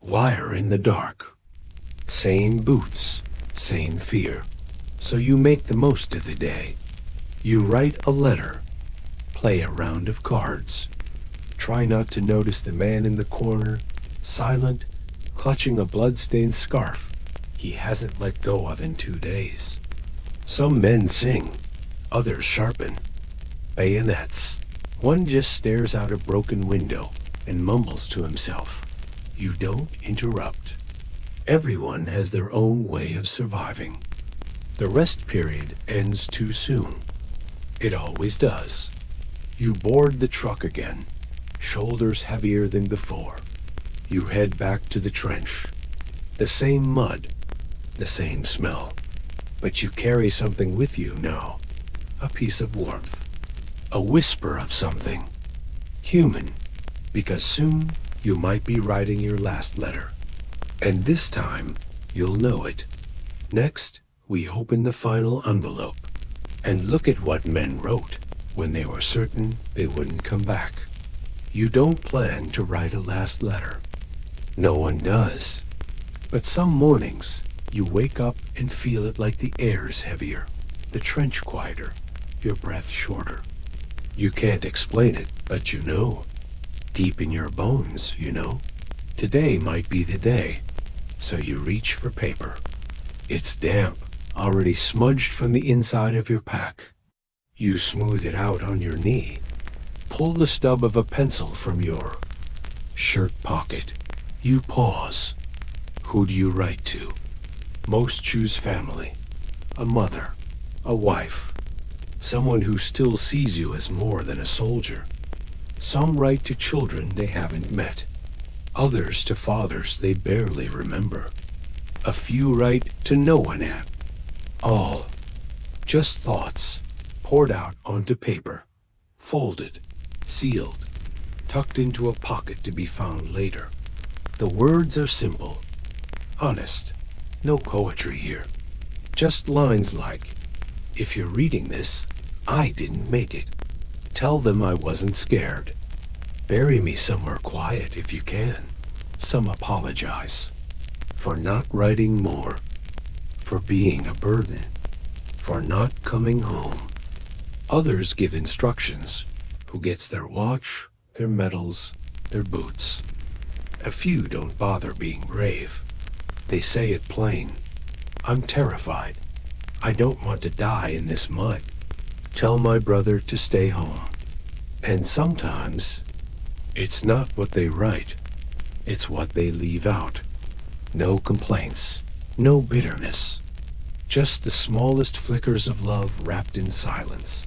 Wire in the dark. Same boots, same fear. So you make the most of the day. You write a letter. Play a round of cards. Try not to notice the man in the corner, silent, clutching a blood-stained scarf he hasn't let go of in 2 days. Some men sing, others sharpen bayonets. One just stares out a broken window and mumbles to himself. You don't interrupt. Everyone has their own way of surviving. The rest period ends too soon. It always does. You board the truck again, shoulders heavier than before. You head back to the trench. The same mud, the same smell. But you carry something with you now. A piece of warmth. A whisper of something. Human. Because soon you might be writing your last letter. And this time, you'll know it. Next, we open the final envelope and look at what men wrote when they were certain they wouldn't come back. You don't plan to write a last letter. No one does. But some mornings, you wake up and feel it like the air's heavier, the trench quieter, your breath shorter. You can't explain it, but you know. Deep in your bones, you know. Today might be the day. So you reach for paper. It's damp, already smudged from the inside of your pack. You smooth it out on your knee. Pull the stub of a pencil from your shirt pocket. You pause. Who do you write to? Most choose family. A mother. A wife. Someone who still sees you as more than a soldier. Some write to children they haven't met. Others to fathers they barely remember. A few write to no one at all. Just thoughts poured out onto paper, folded, sealed, tucked into a pocket to be found later. The words are simple, honest, no poetry here. Just lines like, if you're reading this, I didn't make it. Tell them I wasn't scared. Bury me somewhere quiet if you can. Some apologize for not writing more, for being a burden, for not coming home. Others give instructions, who gets their watch, their medals, their boots. A few don't bother being brave. They say it plain. I'm terrified. I don't want to die in this mud. Tell my brother to stay home. And sometimes, it's not what they write. It's what they leave out. No complaints, no bitterness. Just the smallest flickers of love wrapped in silence.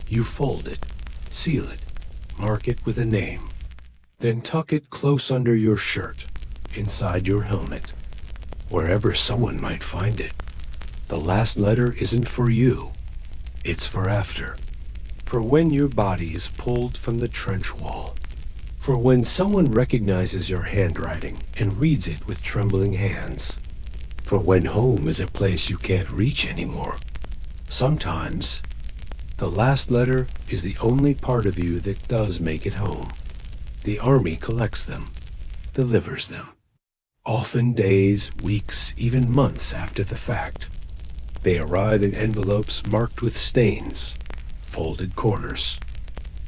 You fold it, seal it, mark it with a name. Then tuck it close under your shirt, inside your helmet, wherever someone might find it. The last letter isn't for you. It's for after. For when your body is pulled from the trench wall. For when someone recognizes your handwriting and reads it with trembling hands. For when home is a place you can't reach anymore. Sometimes, the last letter is the only part of you that does make it home. The army collects them, delivers them. Often days, weeks, even months after the fact. They arrive in envelopes marked with stains, folded corners.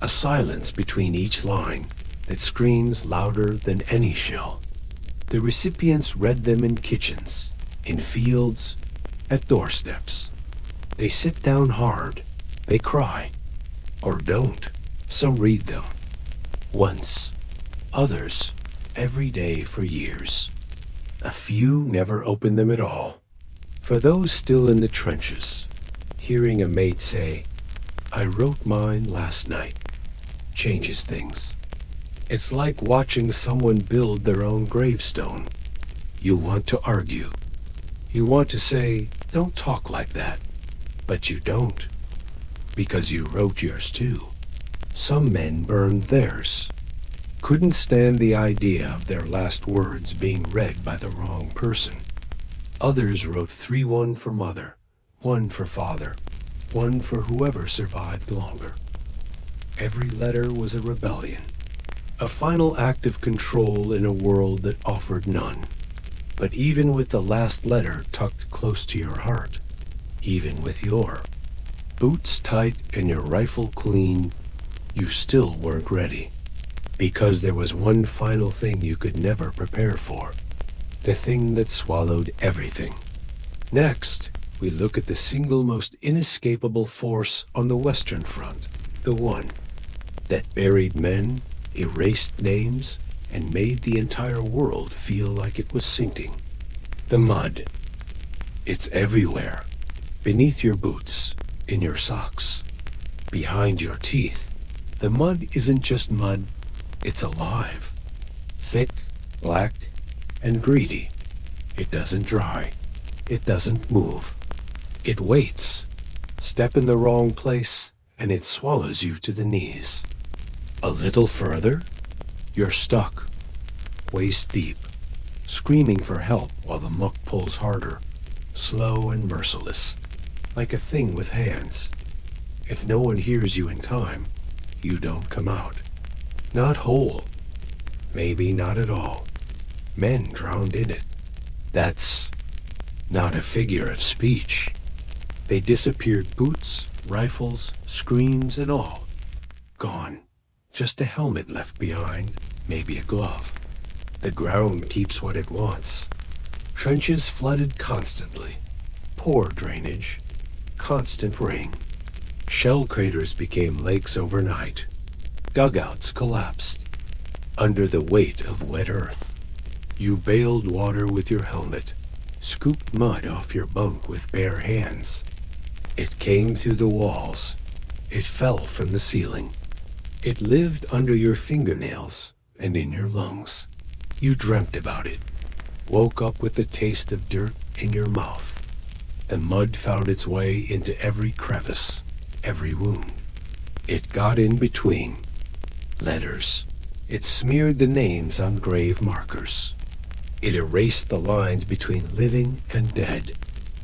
A silence between each line that screams louder than any shell. The recipients read them in kitchens, in fields, at doorsteps. They sit down hard, they cry, or don't. Some read them. Once, others, every day for years. A few never open them at all. For those still in the trenches, hearing a mate say, I wrote mine last night, changes things. It's like watching someone build their own gravestone. You want to argue. You want to say, don't talk like that. But you don't. Because you wrote yours too. Some men burned theirs. Couldn't stand the idea of their last words being read by the wrong person. Others wrote 3-1 for mother, 1 for father, 1 for whoever survived longer. Every letter was a rebellion, a final act of control in a world that offered none. But even with the last letter tucked close to your heart, even with your boots tight and your rifle clean, you still weren't ready. Because there was one final thing you could never prepare for. The thing that swallowed everything. Next, we look at the single most inescapable force on the Western Front. The one that buried men, erased names, and made the entire world feel like it was sinking. The mud. It's everywhere. Beneath your boots, in your socks, behind your teeth. The mud isn't just mud, it's alive. Thick, black, and greedy. It doesn't dry. It doesn't move. It waits. Step in the wrong place, and it swallows you to the knees. A little further, you're stuck, waist deep, screaming for help while the muck pulls harder, slow and merciless, like a thing with hands. If no one hears you in time, you don't come out. Not whole. Maybe not at all. Men drowned in it. That's not a figure of speech. They disappeared, boots, rifles, screens, and all. Gone. Just a helmet left behind, maybe a glove. The ground keeps what it wants. Trenches flooded constantly. Poor drainage. Constant rain. Shell craters became lakes overnight. Dugouts collapsed under the weight of wet earth. You bailed water with your helmet, scooped mud off your bunk with bare hands. It came through the walls. It fell from the ceiling. It lived under your fingernails and in your lungs. You dreamt about it, woke up with the taste of dirt in your mouth. The mud found its way into every crevice, every wound. It got in between. Letters. It smeared the names on grave markers. It erased the lines between living and dead.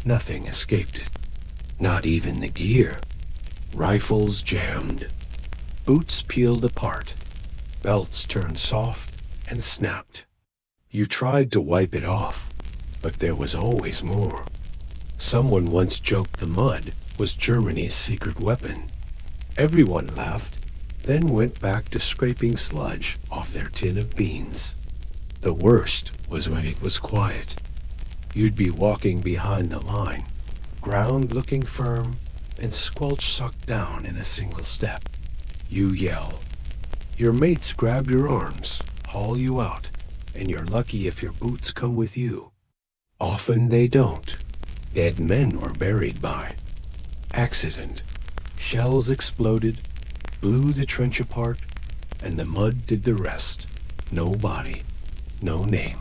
Nothing escaped it. Not even the gear. Rifles jammed. Boots peeled apart. Belts turned soft and snapped. You tried to wipe it off, but there was always more. Someone once joked the mud was Germany's secret weapon. Everyone laughed, then went back to scraping sludge off their tin of beans. The worst was when it was quiet. You'd be walking behind the line, ground looking firm, and squelch sucked down in a single step. You yell. Your mates grab your arms, haul you out, and you're lucky if your boots come with you. Often they don't. Dead men were buried by accident. Shells exploded, blew the trench apart, and the mud did the rest. No body, no name.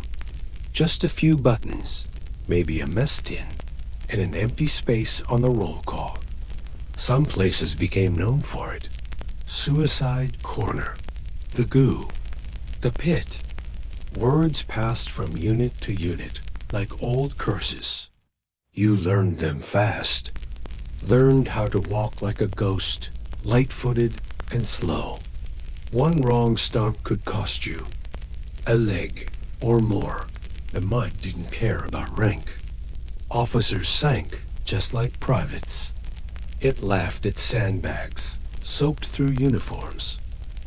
Just a few buttons, maybe a mess tin, and an empty space on the roll call. Some places became known for it. Suicide Corner, the Goo, the Pit. Words passed from unit to unit, like old curses. You learned them fast. Learned how to walk like a ghost, light-footed and slow. One wrong stomp could cost you a leg or more. The mud didn't care about rank. Officers sank just like privates. It laughed at sandbags, soaked through uniforms,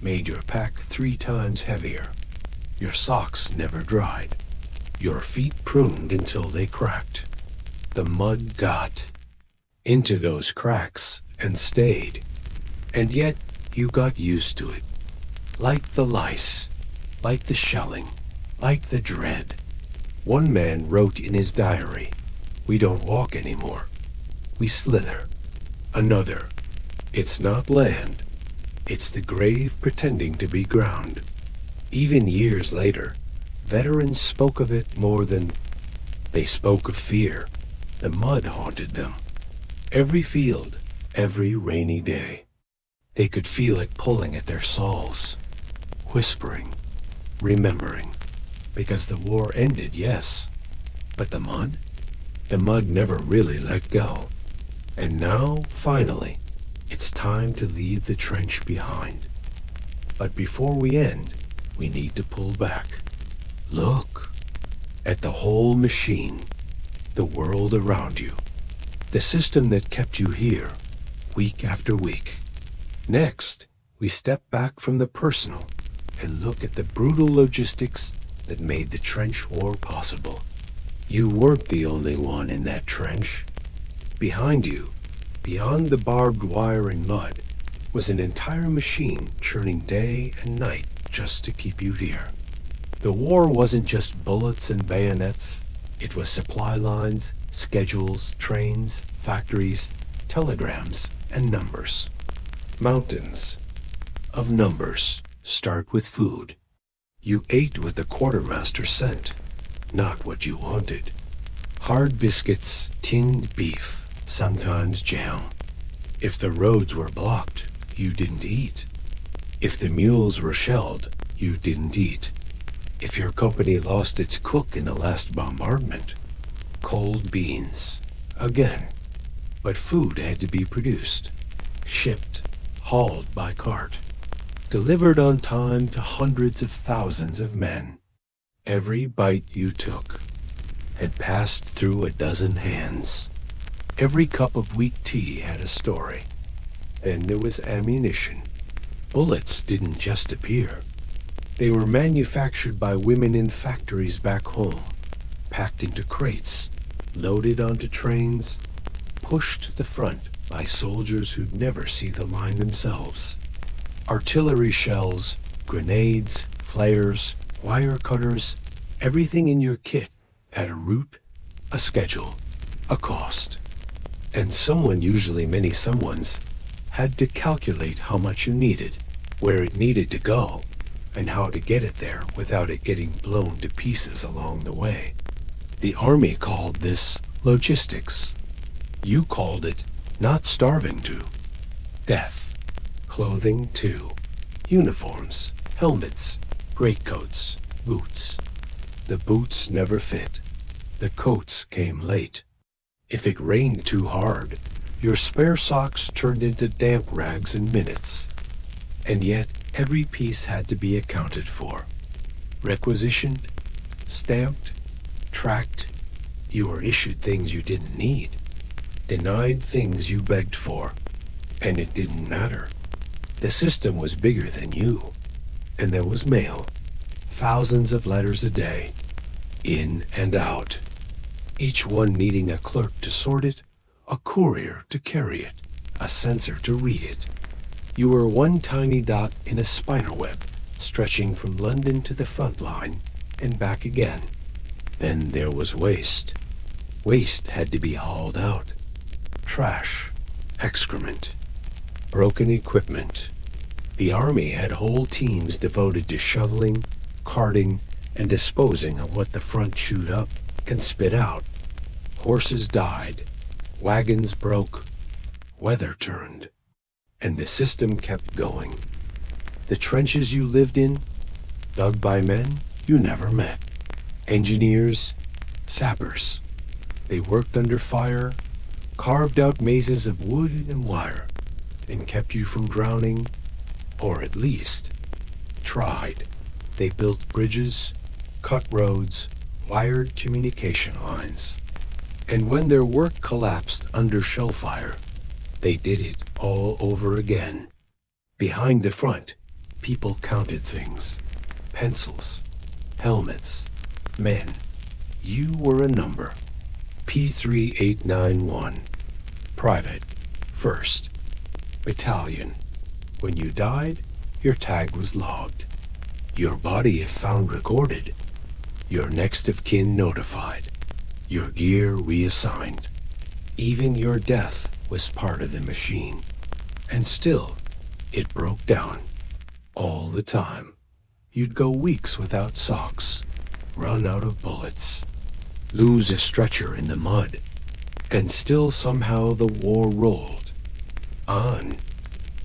made your pack 3 times heavier. Your socks never dried. Your feet pruned until they cracked. The mud got into those cracks and stayed. And yet you got used to it. Like the lice, like the shelling, like the dread. One man wrote in his diary, "We don't walk anymore. We slither." Another, "It's not land. It's the grave pretending to be ground." Even years later, veterans spoke of it more than they spoke of fear. The mud haunted them. Every field, every rainy day. They could feel it pulling at their souls, whispering, remembering. Because the war ended, yes. But the mud? The mud never really let go. And now, finally, It's time to leave the trench behind. But before we end, we need to pull back. Look at the whole machine, the world around you, the system that kept you here, week after week. Next, we step back from the personal and look at the brutal logistics that made the trench war possible. You weren't the only one in that trench. Behind you, beyond the barbed wire and mud, was an entire machine churning day and night just to keep you here. The war wasn't just bullets and bayonets. It was supply lines, schedules, trains, factories, telegrams, and numbers. Mountains of numbers start with food. You ate what the quartermaster sent, not what you wanted. Hard biscuits, tinned beef, sometimes jam. If the roads were blocked, you didn't eat. If the mules were shelled, you didn't eat. If your company lost its cook in the last bombardment, cold beans. Again. But food had to be produced, shipped, hauled by cart, delivered on time to hundreds of thousands of men. Every bite you took had passed through a dozen hands. Every cup of weak tea had a story. Then there was ammunition. Bullets didn't just appear. They were manufactured by women in factories back home, packed into crates, loaded onto trains, pushed to the front by soldiers who'd never see the line themselves. Artillery shells, grenades, flares, wire cutters, everything in your kit had a route, a schedule, a cost. And someone, usually many someones, had to calculate how much you needed, where it needed to go, and how to get it there without it getting blown to pieces along the way. The Army called this logistics. You called it not starving to. Death. Clothing too. Uniforms, helmets, greatcoats, boots. The boots never fit. The coats came late. If it rained too hard, your spare socks turned into damp rags in minutes. And yet, every piece had to be accounted for. Requisitioned, stamped, tracked. You were issued things you didn't need. Denied things you begged for. And it didn't matter. The system was bigger than you. And there was mail. Thousands of letters a day. In and out. Each one needing a clerk to sort it, a courier to carry it, a censor to read it. You were one tiny dot in a spider web, stretching from London to the front line and back again. Then there was waste. Waste had to be hauled out. Trash, excrement, broken equipment. The Army had whole teams devoted to shoveling, carting, and disposing of what the front chewed up and spit out. Horses died, wagons broke, weather turned, and the system kept going. The trenches you lived in, dug by men you never met. Engineers, sappers. They worked under fire, carved out mazes of wood and wire, and kept you from drowning, or at least tried. They built bridges, cut roads, wired communication lines. And when their work collapsed under shell fire, they did it all over again. Behind the front, people counted things. Pencils, helmets, men. You were a number. P3891. Private. First. Battalion. When you died, your tag was logged. Your body, if found, recorded. Your next of kin notified. Your gear reassigned. Even your death was part of the machine. And still, it broke down. All the time. You'd go weeks without socks, run out of bullets, lose a stretcher in the mud, and still somehow the war rolled on.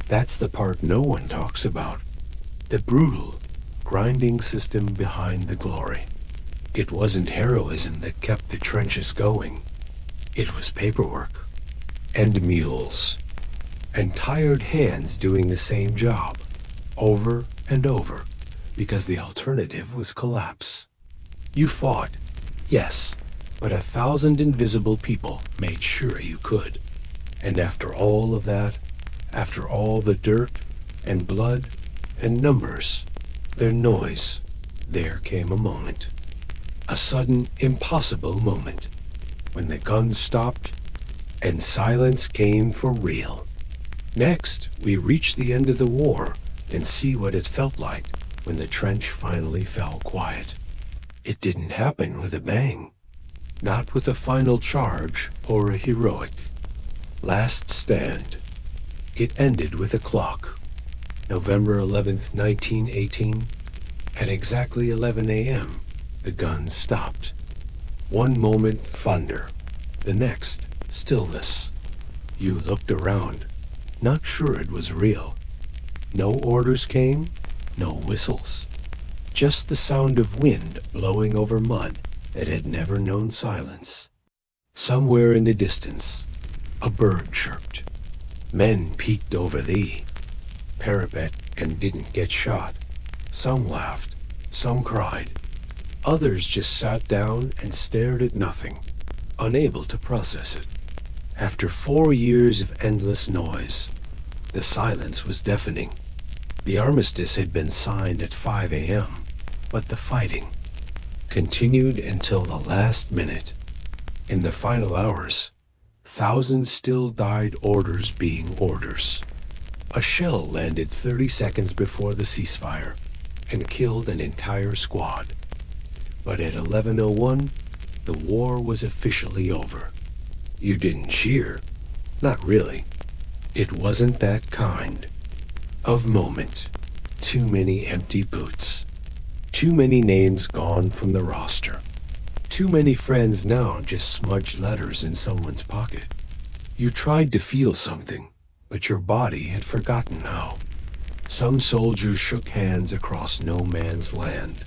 That's the part no one talks about. The brutal, grinding system behind the glory. It wasn't heroism that kept the trenches going. It was paperwork, and mules, and tired hands doing the same job, over and over, because the alternative was collapse. You fought, yes, but 1,000 invisible people made sure you could. And after all of that, after all the dirt and blood and numbers, their noise, there came a moment. A sudden, impossible moment, when the guns stopped and silence came for real. Next, we reach the end of the war and see what it felt like when the trench finally fell quiet. It didn't happen with a bang, not with a final charge or a heroic last stand. It ended with a clock. November 11th, 1918, at exactly 11 a.m., the guns stopped. One moment thunder, the next stillness. You looked around, not sure it was real. No orders came, no whistles. Just the sound of wind blowing over mud that had never known silence. Somewhere in the distance, a bird chirped. Men peeked over the parapet and didn't get shot. Some laughed, some cried. Others just sat down and stared at nothing, unable to process it. After 4 years of endless noise, the silence was deafening. The armistice had been signed at 5 a.m., but the fighting continued until the last minute. In the final hours, thousands still died, orders being orders. A shell landed 30 seconds before the ceasefire and killed an entire squad. But at 11:01, the war was officially over. You didn't cheer. Not really. It wasn't that kind of moment. Too many empty boots. Too many names gone from the roster. Too many friends now just smudged letters in someone's pocket. You tried to feel something, but your body had forgotten how. Some soldiers shook hands across no man's land.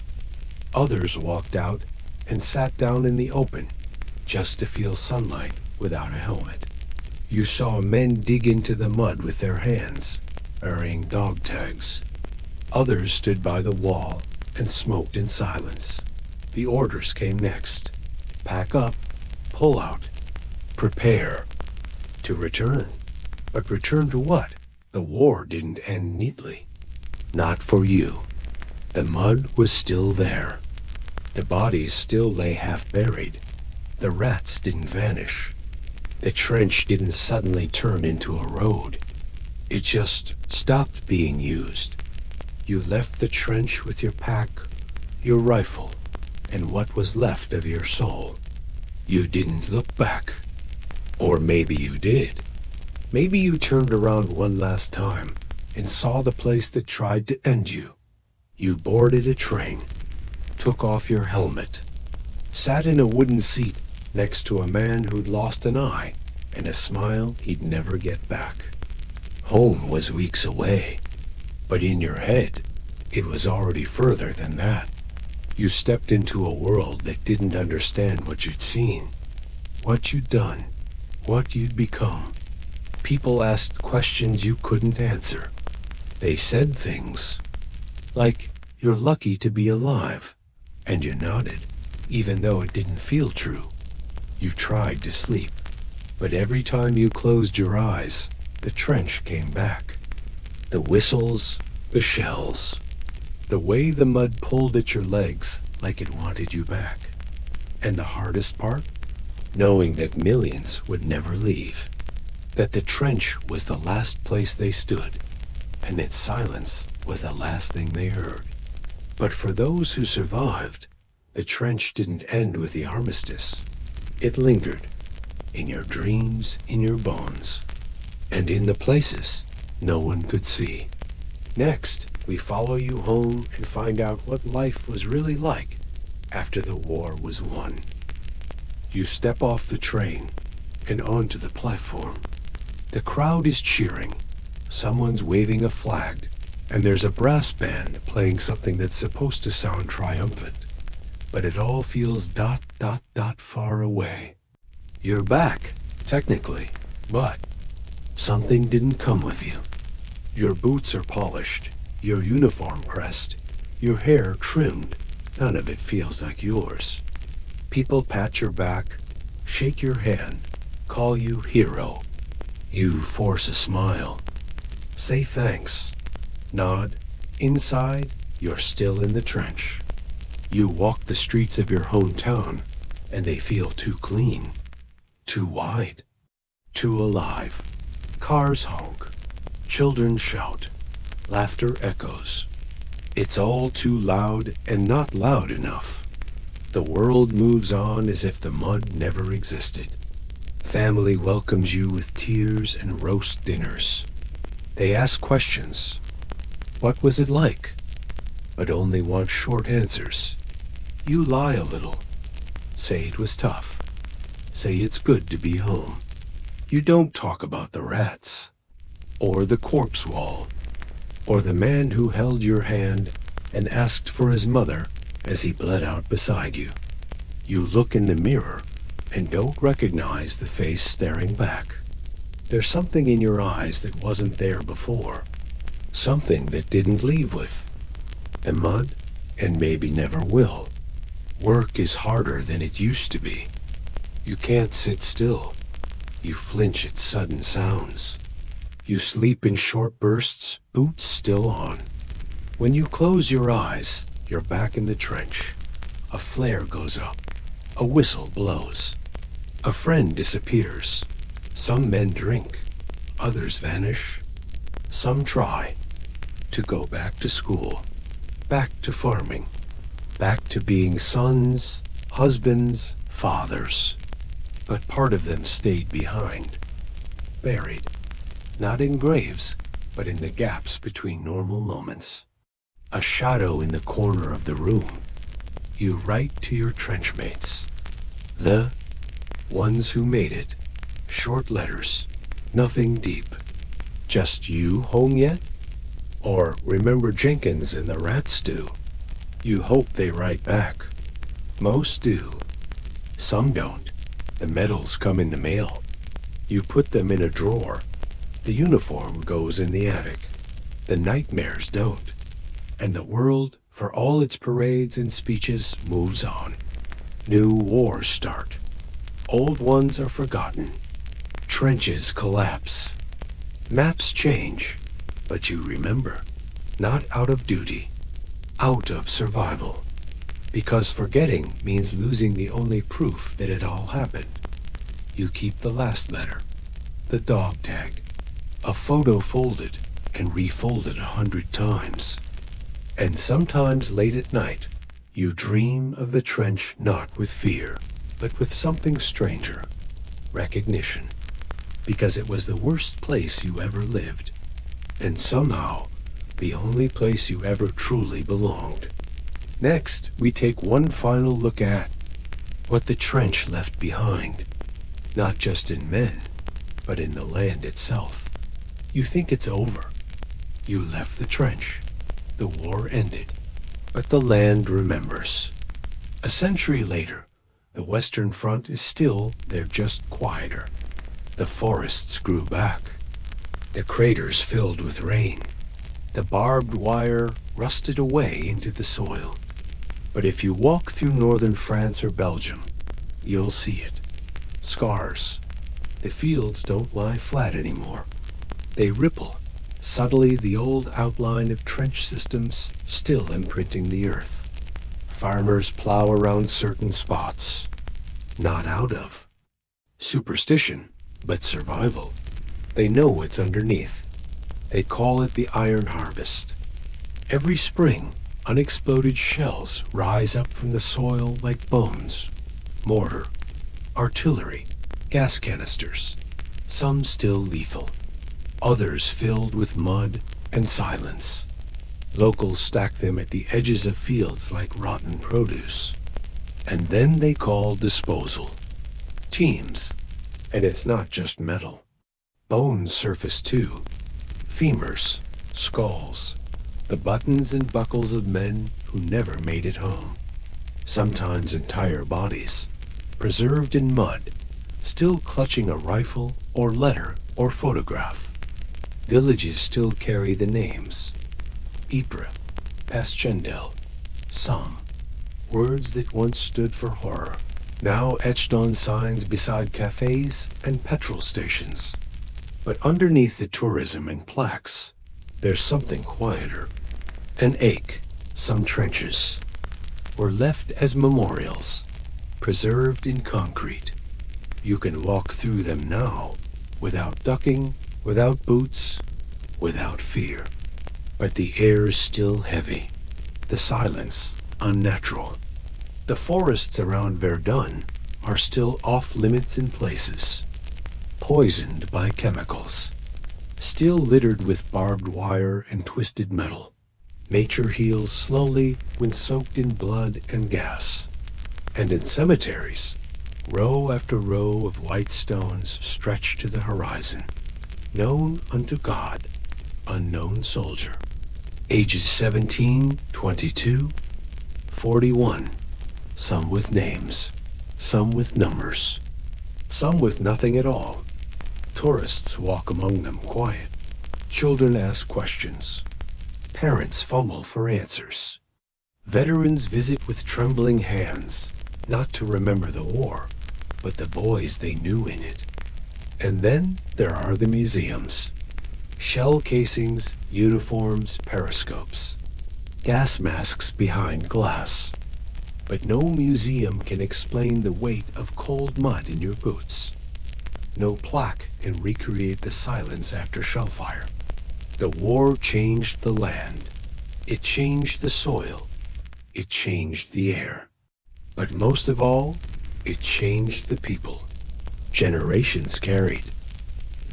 Others walked out and sat down in the open just to feel sunlight without a helmet. You saw men dig into the mud with their hands, burying dog tags. Others stood by the wall and smoked in silence. The orders came next. Pack up, pull out, prepare to return. But return to what? The war didn't end neatly. Not for you. The mud was still there. The bodies still lay half buried. The rats didn't vanish. The trench didn't suddenly turn into a road. It just stopped being used. You left the trench with your pack, your rifle, and what was left of your soul. You didn't look back. Or maybe you did. Maybe you turned around one last time and saw the place that tried to end you. You boarded a train, took off your helmet, sat in a wooden seat next to a man who'd lost an eye and a smile he'd never get back. Home was weeks away, but in your head, it was already further than that. You stepped into a world that didn't understand what you'd seen, what you'd done, what you'd become. People asked questions you couldn't answer. They said things like, "You're lucky to be alive," and you nodded, even though it didn't feel true. You tried to sleep, but every time you closed your eyes, the trench came back. The whistles, the shells, the way the mud pulled at your legs like it wanted you back. And the hardest part? Knowing that millions would never leave. That the trench was the last place they stood, and that silence was the last thing they heard. But for those who survived, the trench didn't end with the armistice. It lingered, in your dreams, in your bones, and in the places no one could see. Next, we follow you home and find out what life was really like after the war was won. You step off the train and onto the platform. The crowd is cheering. Someone's waving a flag, and there's a brass band playing something that's supposed to sound triumphant. But it all feels ... far away. You're back, technically, but Something didn't come with you. Your boots are polished, your uniform pressed, your hair trimmed. None of it feels like yours. People pat your back, shake your hand, call you hero. You force a smile. Say thanks. Nod. Inside, you're still in the trench. You walk the streets of your hometown, and they feel too clean, too wide, too alive. Cars honk. Children shout. Laughter echoes. It's all too loud and not loud enough. The world moves on as if the mud never existed. Family welcomes you with tears and roast dinners. They ask questions. What was it like? But only want short answers. You lie a little. Say it was tough. Say it's good to be home. You don't talk about the rats, or the corpse wall, or the man who held your hand and asked for his mother as he bled out beside you. You look in the mirror and don't recognize the face staring back. There's something in your eyes that wasn't there before, something that didn't leave with the mud and maybe never will. Work is harder than it used to be. You can't sit still. You flinch at sudden sounds. You sleep in short bursts, boots still on. When you close your eyes, you're back in the trench. A flare goes up. A whistle blows. A friend disappears. Some men drink. Others vanish. Some try to go back to school, back to farming, back to being sons, husbands, fathers. But part of them stayed behind, buried, not in graves, but in the gaps between normal moments. A shadow in the corner of the room. You write to your trenchmates, the ones who made it. Short letters, nothing deep. Just you home yet? Or remember Jenkins and the rat stew? You hope they write back. Most do. Some don't. The medals come in the mail. You put them in a drawer. The uniform goes in the attic. The nightmares don't. And the world, for all its parades and speeches, moves on. New wars start. Old ones are forgotten. Trenches collapse. Maps change. But you remember. Not out of duty. Out of survival. Because forgetting means losing the only proof that it all happened. You keep the last letter, the dog tag, a photo folded and refolded 100 times. And sometimes late at night, you dream of the trench not with fear, but with something stranger, recognition, because it was the worst place you ever lived, and somehow the only place you ever truly belonged. Next, we take one final look at what the trench left behind, not just in men, but in the land itself. You think it's over. You left the trench. The war ended. But the land remembers. A century later, the Western Front is still there, just quieter. The forests grew back. The craters filled with rain. The barbed wire rusted away into the soil. But if you walk through northern France or Belgium, you'll see it. Scars. The fields don't lie flat anymore. They ripple, subtly, the old outline of trench systems still imprinting the earth. Farmers plow around certain spots. Not out of superstition, but survival. They know what's underneath. They call it the iron harvest. Every spring, unexploded shells rise up from the soil like bones. Mortar, artillery, gas canisters, some still lethal, others filled with mud and silence. Locals stack them at the edges of fields like rotten produce. And then they call disposal. Teams. And it's not just metal. Bones surface too. Femurs, skulls, the buttons and buckles of men who never made it home. Sometimes entire bodies, preserved in mud, still clutching a rifle or letter or photograph. Villages still carry the names Ypres, Passchendaele, Somme, words that once stood for horror, now etched on signs beside cafes and petrol stations. But underneath the tourism and plaques, there's something quieter. An ache, some trenches, were left as memorials, preserved in concrete. You can walk through them now, without ducking, without boots, without fear. But the air is still heavy, the silence unnatural. The forests around Verdun are still off limits in places, poisoned by chemicals, still littered with barbed wire and twisted metal. Nature heals slowly when soaked in blood and gas. And in cemeteries, row after row of white stones stretch to the horizon. Known unto God, unknown soldier. Ages 17, 22, 41. Some with names, some with numbers, some with nothing at all. Tourists walk among them quiet. Children ask questions. Parents fumble for answers. Veterans visit with trembling hands, not to remember the war, but the boys they knew in it. And then there are the museums. Shell casings, uniforms, periscopes. Gas masks behind glass. But no museum can explain the weight of cold mud in your boots. No plaque can recreate the silence after shellfire. The war changed the land. It changed the soil. It changed the air. But most of all, it changed the people. Generations carried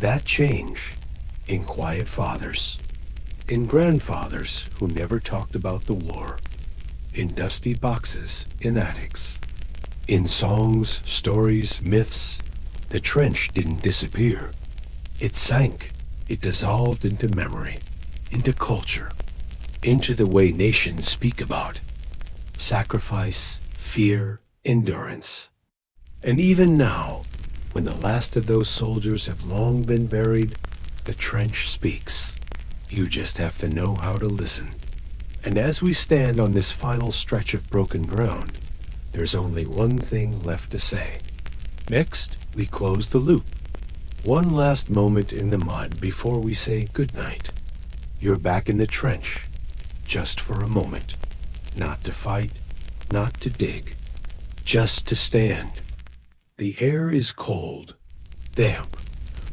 that change in quiet fathers, in grandfathers who never talked about the war, in dusty boxes in attics, in songs, stories, myths. The trench didn't disappear. It sank. It dissolved into memory, into culture, into the way nations speak about sacrifice, fear, endurance. And even now, when the last of those soldiers have long been buried, the trench speaks. You just have to know how to listen. And as we stand on this final stretch of broken ground, there's only one thing left to say. Next, we close the loop. One last moment in the mud before we say goodnight. You're back in the trench, just for a moment. Not to fight, not to dig, just to stand. The air is cold, damp.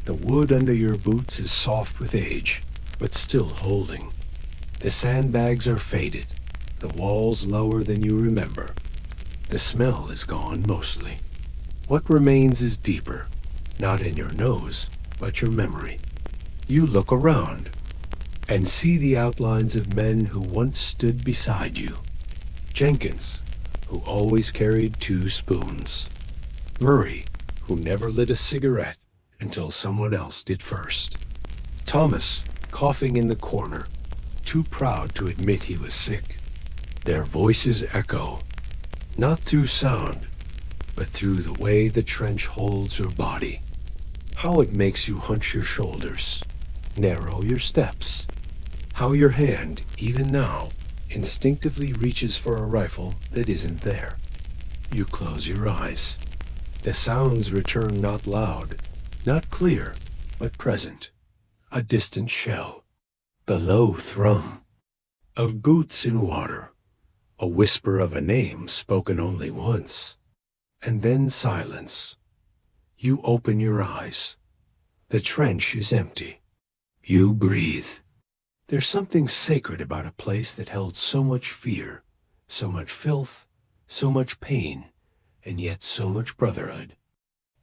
The wood under your boots is soft with age, but still holding. The sandbags are faded, the walls lower than you remember. The smell is gone mostly. What remains is deeper, not in your nose, but your memory. You look around and see the outlines of men who once stood beside you. Jenkins, who always carried 2 spoons. Murray, who never lit a cigarette until someone else did first. Thomas, coughing in the corner, too proud to admit he was sick. Their voices echo, not through sound, but through the way the trench holds your body. How it makes you hunch your shoulders, narrow your steps. How your hand, even now, instinctively reaches for a rifle that isn't there. You close your eyes. The sounds return not loud, not clear, but present. A distant shell. The low thrum of boots in water. A whisper of a name spoken only once. And then silence. You open your eyes. The trench is empty. You breathe. There's something sacred about a place that held so much fear, so much filth, so much pain, and yet so much brotherhood.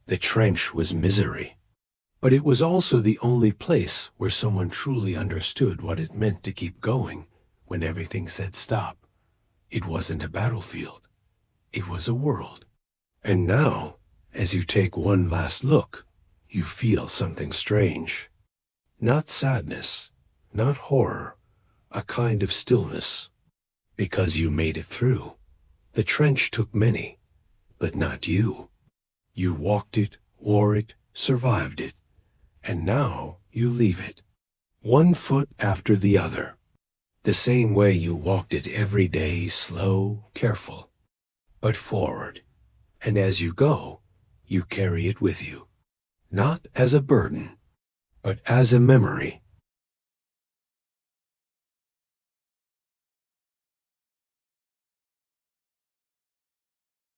The trench was misery, but it was also the only place where someone truly understood what it meant to keep going when everything said stop. It wasn't a battlefield. It was a world. And now, as you take one last look, you feel something strange. Not sadness, not horror, a kind of stillness. Because you made it through. The trench took many, but not you. You walked it wore it, survived it, and now you leave it, one foot after the other, the same way you walked it every day, slow, careful, but forward. And as you go, you carry it with you, not as a burden, but as a memory,